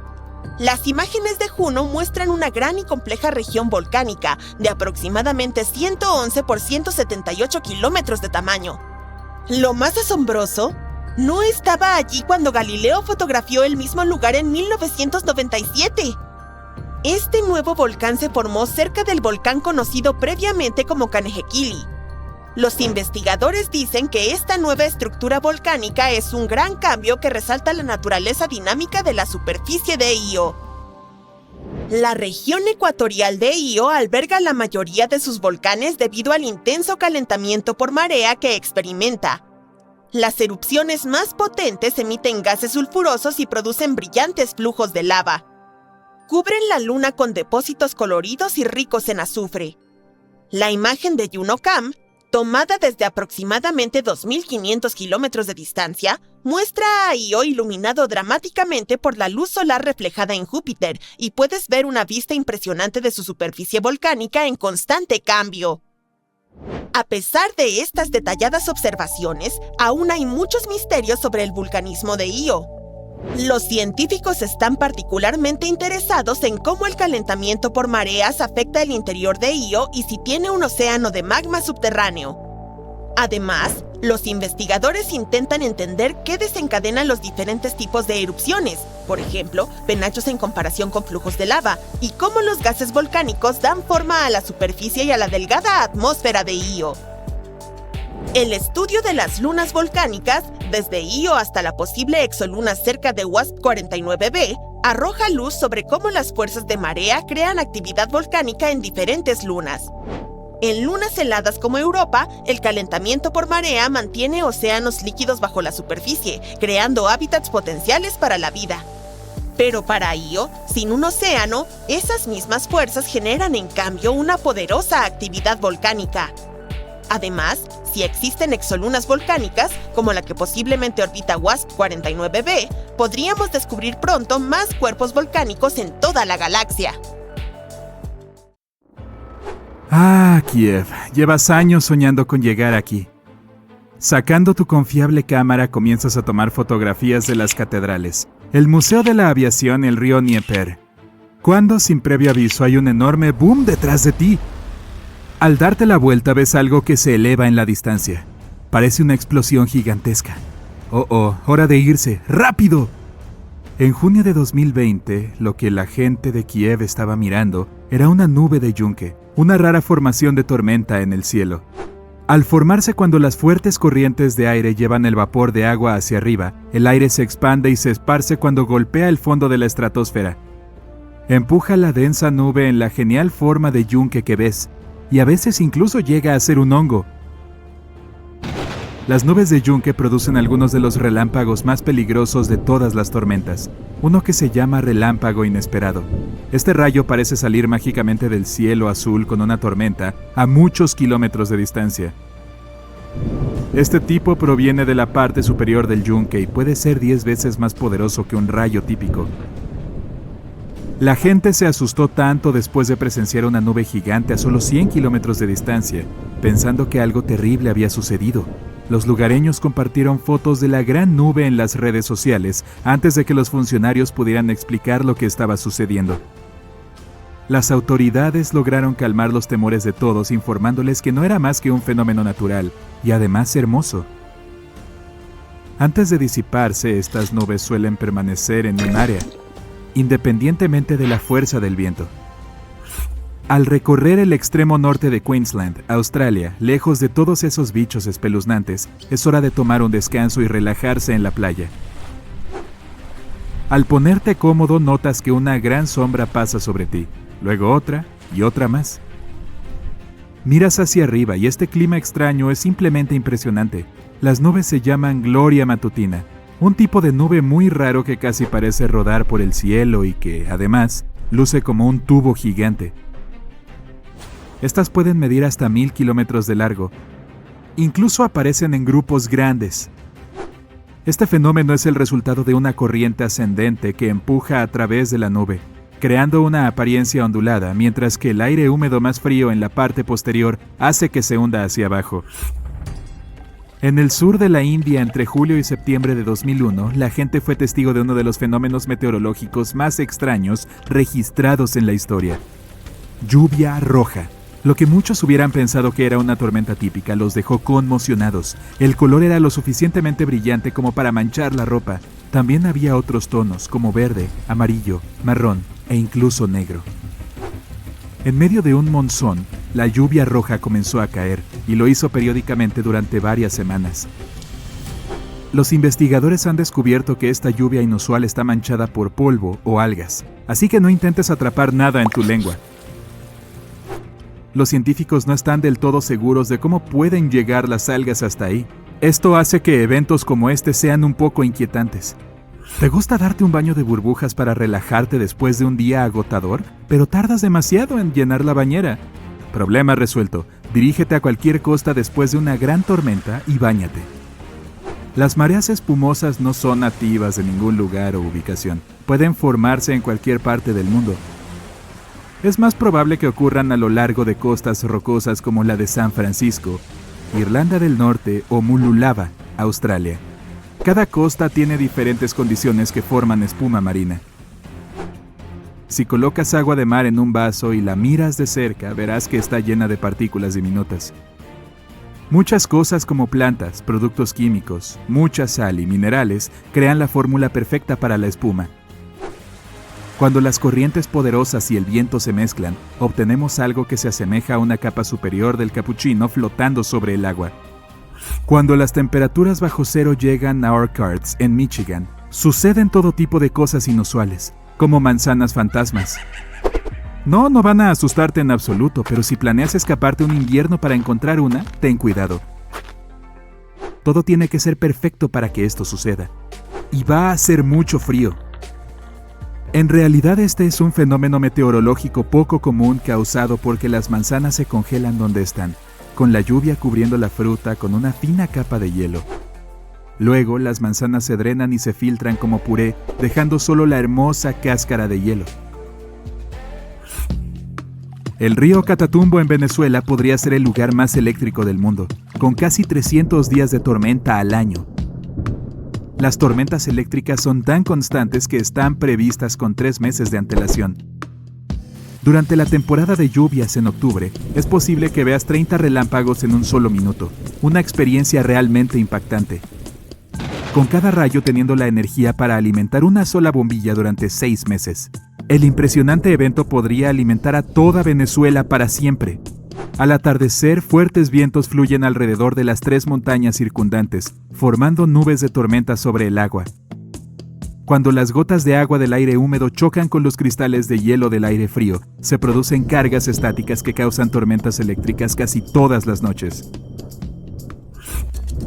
Las imágenes de Juno muestran una gran y compleja región volcánica de aproximadamente 111 por 178 kilómetros de tamaño. Lo más asombroso, no estaba allí cuando Galileo fotografió el mismo lugar en 1997. Este nuevo volcán se formó cerca del volcán conocido previamente como Kanehekili. Los investigadores dicen que esta nueva estructura volcánica es un gran cambio que resalta la naturaleza dinámica de la superficie de Io. La región ecuatorial de Io alberga la mayoría de sus volcanes debido al intenso calentamiento por marea que experimenta. Las erupciones más potentes emiten gases sulfurosos y producen brillantes flujos de lava. Cubren la luna con depósitos coloridos y ricos en azufre. La imagen de Junocam, tomada desde aproximadamente 2.500 kilómetros de distancia, muestra a Io iluminado dramáticamente por la luz solar reflejada en Júpiter y puedes ver una vista impresionante de su superficie volcánica en constante cambio. A pesar de estas detalladas observaciones, aún hay muchos misterios sobre el vulcanismo de Io. Los científicos están particularmente interesados en cómo el calentamiento por mareas afecta el interior de Io y si tiene un océano de magma subterráneo. Además, los investigadores intentan entender qué desencadena los diferentes tipos de erupciones, por ejemplo, penachos en comparación con flujos de lava, y cómo los gases volcánicos dan forma a la superficie y a la delgada atmósfera de Io. El estudio de las lunas volcánicas, desde Io hasta la posible exoluna cerca de WASP-49b, arroja luz sobre cómo las fuerzas de marea crean actividad volcánica en diferentes lunas. En lunas heladas como Europa, el calentamiento por marea mantiene océanos líquidos bajo la superficie, creando hábitats potenciales para la vida. Pero para Io, sin un océano, esas mismas fuerzas generan en cambio una poderosa actividad volcánica. Además, si existen exolunas volcánicas, como la que posiblemente orbita WASP-49b, podríamos descubrir pronto más cuerpos volcánicos en toda la galaxia. Ah, Kiev, llevas años soñando con llegar aquí. Sacando tu confiable cámara comienzas a tomar fotografías de las catedrales, el Museo de la Aviación y el río Dnieper. Cuando, sin previo aviso, hay un enorme boom detrás de ti. Al darte la vuelta ves algo que se eleva en la distancia. Parece una explosión gigantesca. Oh, hora de irse, ¡rápido! En junio de 2020, lo que la gente de Kiev estaba mirando era una nube de yunque, una rara formación de tormenta en el cielo. Al formarse cuando las fuertes corrientes de aire llevan el vapor de agua hacia arriba, el aire se expande y se esparce cuando golpea el fondo de la estratosfera. Empuja la densa nube en la genial forma de yunque que ves, y a veces incluso llega a ser un hongo. Las nubes de yunque producen algunos de los relámpagos más peligrosos de todas las tormentas, uno que se llama relámpago inesperado. Este rayo parece salir mágicamente del cielo azul con una tormenta a muchos kilómetros de distancia. Este tipo proviene de la parte superior del yunque y puede ser 10 veces más poderoso que un rayo típico. La gente se asustó tanto después de presenciar una nube gigante a solo 100 kilómetros de distancia, pensando que algo terrible había sucedido. Los lugareños compartieron fotos de la gran nube en las redes sociales antes de que los funcionarios pudieran explicar lo que estaba sucediendo. Las autoridades lograron calmar los temores de todos, informándoles que no era más que un fenómeno natural y además hermoso. Antes de disiparse, estas nubes suelen permanecer en un área, independientemente de la fuerza del viento. Al recorrer el extremo norte de Queensland, Australia, lejos de todos esos bichos espeluznantes, es hora de tomar un descanso y relajarse en la playa. Al ponerte cómodo, notas que una gran sombra pasa sobre ti, luego otra y otra más. Miras hacia arriba y este clima extraño es simplemente impresionante. Las nubes se llaman gloria matutina, un tipo de nube muy raro que casi parece rodar por el cielo y que, además, luce como un tubo gigante. Estas pueden medir hasta 1000 kilómetros de largo. Incluso aparecen en grupos grandes. Este fenómeno es el resultado de una corriente ascendente que empuja a través de la nube, creando una apariencia ondulada, mientras que el aire húmedo más frío en la parte posterior hace que se hunda hacia abajo. En el sur de la India, entre julio y septiembre de 2001, la gente fue testigo de uno de los fenómenos meteorológicos más extraños registrados en la historia. Lluvia roja. Lo que muchos hubieran pensado que era una tormenta típica los dejó conmocionados. El color era lo suficientemente brillante como para manchar la ropa. También había otros tonos, como verde, amarillo, marrón e incluso negro. En medio de un monzón, la lluvia roja comenzó a caer y lo hizo periódicamente durante varias semanas. Los investigadores han descubierto que esta lluvia inusual está manchada por polvo o algas, así que no intentes atrapar nada en tu lengua. Los científicos no están del todo seguros de cómo pueden llegar las algas hasta ahí. Esto hace que eventos como este sean un poco inquietantes. ¿Te gusta darte un baño de burbujas para relajarte después de un día agotador, pero tardas demasiado en llenar la bañera? Problema resuelto. Dirígete a cualquier costa después de una gran tormenta y báñate. Las mareas espumosas no son nativas de ningún lugar o ubicación. Pueden formarse en cualquier parte del mundo. Es más probable que ocurran a lo largo de costas rocosas como la de San Francisco, Irlanda del Norte o Mululava, Australia. Cada costa tiene diferentes condiciones que forman espuma marina. Si colocas agua de mar en un vaso y la miras de cerca, verás que está llena de partículas diminutas. Muchas cosas como plantas, productos químicos, mucha sal y minerales crean la fórmula perfecta para la espuma. Cuando las corrientes poderosas y el viento se mezclan, obtenemos algo que se asemeja a una capa superior del capuchino flotando sobre el agua. Cuando las temperaturas bajo cero llegan a Orchards, en Michigan, suceden todo tipo de cosas inusuales, como manzanas fantasmas. No van a asustarte en absoluto, pero si planeas escaparte un invierno para encontrar una, ten cuidado. Todo tiene que ser perfecto para que esto suceda. Y va a hacer mucho frío. En realidad este es un fenómeno meteorológico poco común causado porque las manzanas se congelan donde están, con la lluvia cubriendo la fruta con una fina capa de hielo. Luego las manzanas se drenan y se filtran como puré, dejando solo la hermosa cáscara de hielo. El río Catatumbo en Venezuela podría ser el lugar más eléctrico del mundo, con casi 300 días de tormenta al año. Las tormentas eléctricas son tan constantes que están previstas con 3 meses de antelación. Durante la temporada de lluvias en octubre, es posible que veas 30 relámpagos en un solo minuto, una experiencia realmente impactante. Con cada rayo teniendo la energía para alimentar una sola bombilla durante 6 meses. El impresionante evento podría alimentar a toda Venezuela para siempre. Al atardecer, fuertes vientos fluyen alrededor de las 3 montañas circundantes, formando nubes de tormenta sobre el agua. Cuando las gotas de agua del aire húmedo chocan con los cristales de hielo del aire frío, se producen cargas estáticas que causan tormentas eléctricas casi todas las noches.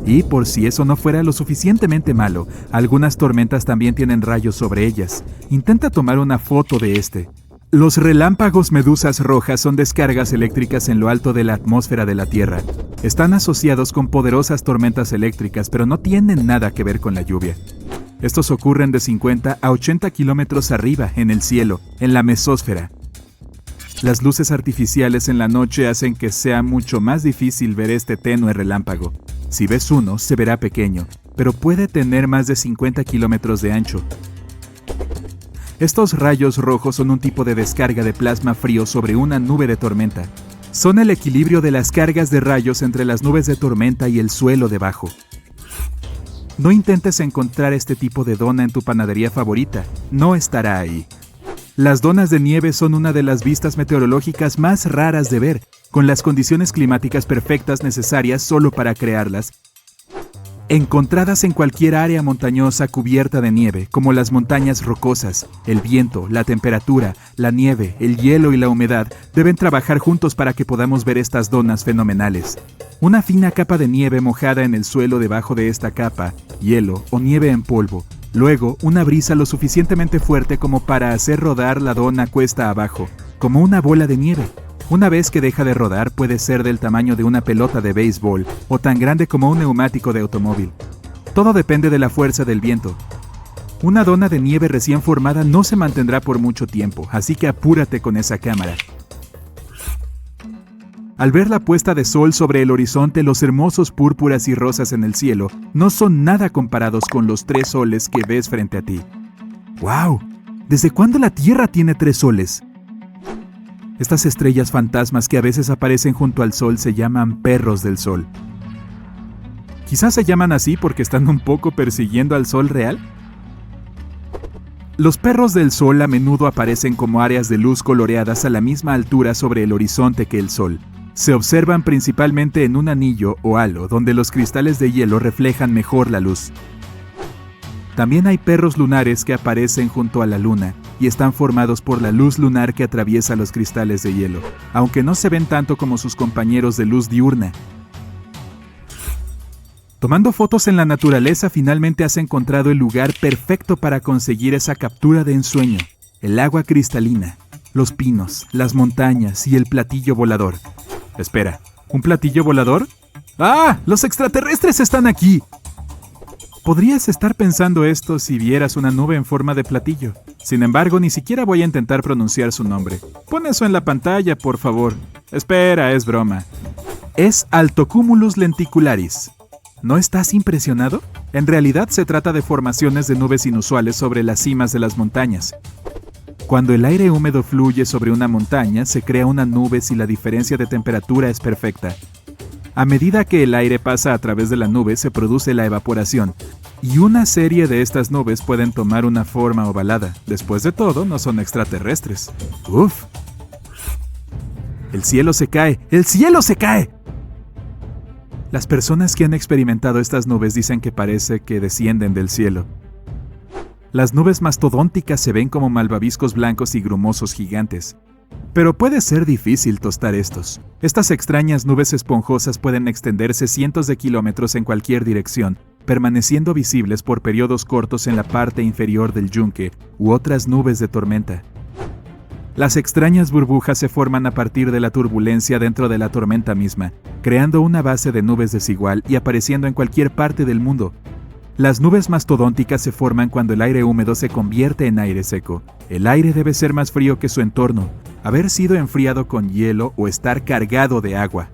Y por si eso no fuera lo suficientemente malo, algunas tormentas también tienen rayos sobre ellas. Intenta tomar una foto de este. Los relámpagos medusas rojas son descargas eléctricas en lo alto de la atmósfera de la Tierra. Están asociados con poderosas tormentas eléctricas, pero no tienen nada que ver con la lluvia. Estos ocurren de 50 a 80 kilómetros arriba, en el cielo, en la mesósfera. Las luces artificiales en la noche hacen que sea mucho más difícil ver este tenue relámpago. Si ves uno, se verá pequeño, pero puede tener más de 50 kilómetros de ancho. Estos rayos rojos son un tipo de descarga de plasma frío sobre una nube de tormenta. Son el equilibrio de las cargas de rayos entre las nubes de tormenta y el suelo debajo. No intentes encontrar este tipo de dona en tu panadería favorita, no estará ahí. Las donas de nieve son una de las vistas meteorológicas más raras de ver, con las condiciones climáticas perfectas necesarias solo para crearlas. Encontradas en cualquier área montañosa cubierta de nieve, como las montañas rocosas, el viento, la temperatura, la nieve, el hielo y la humedad deben trabajar juntos para que podamos ver estas donas fenomenales. Una fina capa de nieve mojada en el suelo debajo de esta capa, hielo o nieve en polvo. Luego, una brisa lo suficientemente fuerte como para hacer rodar la dona cuesta abajo, como una bola de nieve. Una vez que deja de rodar, puede ser del tamaño de una pelota de béisbol o tan grande como un neumático de automóvil. Todo depende de la fuerza del viento. Una dona de nieve recién formada no se mantendrá por mucho tiempo, así que apúrate con esa cámara. Al ver la puesta de sol sobre el horizonte, los hermosos púrpuras y rosas en el cielo no son nada comparados con los 3 soles que ves frente a ti. ¡Wow! ¿Desde cuándo la Tierra tiene 3 soles? Estas estrellas fantasmas que a veces aparecen junto al sol se llaman perros del sol. Quizás se llaman así porque están un poco persiguiendo al sol real. Los perros del Sol a menudo aparecen como áreas de luz coloreadas a la misma altura sobre el horizonte que el Sol. Se observan principalmente en un anillo o halo donde los cristales de hielo reflejan mejor la luz. También hay perros lunares que aparecen junto a la luna y están formados por la luz lunar que atraviesa los cristales de hielo, aunque no se ven tanto como sus compañeros de luz diurna. Tomando fotos en la naturaleza, finalmente has encontrado el lugar perfecto para conseguir esa captura de ensueño: el agua cristalina, los pinos, las montañas y el platillo volador. Espera, ¿un platillo volador? ¡Ah! ¡Los extraterrestres están aquí! Podrías estar pensando esto si vieras una nube en forma de platillo. Sin embargo, ni siquiera voy a intentar pronunciar su nombre. Pon eso en la pantalla, por favor. Espera, es broma. Es Altocumulus lenticularis. ¿No estás impresionado? En realidad se trata de formaciones de nubes inusuales sobre las cimas de las montañas. Cuando el aire húmedo fluye sobre una montaña, se crea una nube si la diferencia de temperatura es perfecta. A medida que el aire pasa a través de la nube, se produce la evaporación, y una serie de estas nubes pueden tomar una forma ovalada. Después de todo, no son extraterrestres. ¡Uf! ¡El cielo se cae! ¡El cielo se cae! Las personas que han experimentado estas nubes dicen que parece que descienden del cielo. Las nubes mastodónticas se ven como malvaviscos blancos y grumosos gigantes. Pero puede ser difícil tostar estos. Estas extrañas nubes esponjosas pueden extenderse cientos de kilómetros en cualquier dirección, permaneciendo visibles por periodos cortos en la parte inferior del yunque u otras nubes de tormenta. Las extrañas burbujas se forman a partir de la turbulencia dentro de la tormenta misma, creando una base de nubes desigual y apareciendo en cualquier parte del mundo. Las nubes mastodónticas se forman cuando el aire húmedo se convierte en aire seco. El aire debe ser más frío que su entorno, haber sido enfriado con hielo o estar cargado de agua.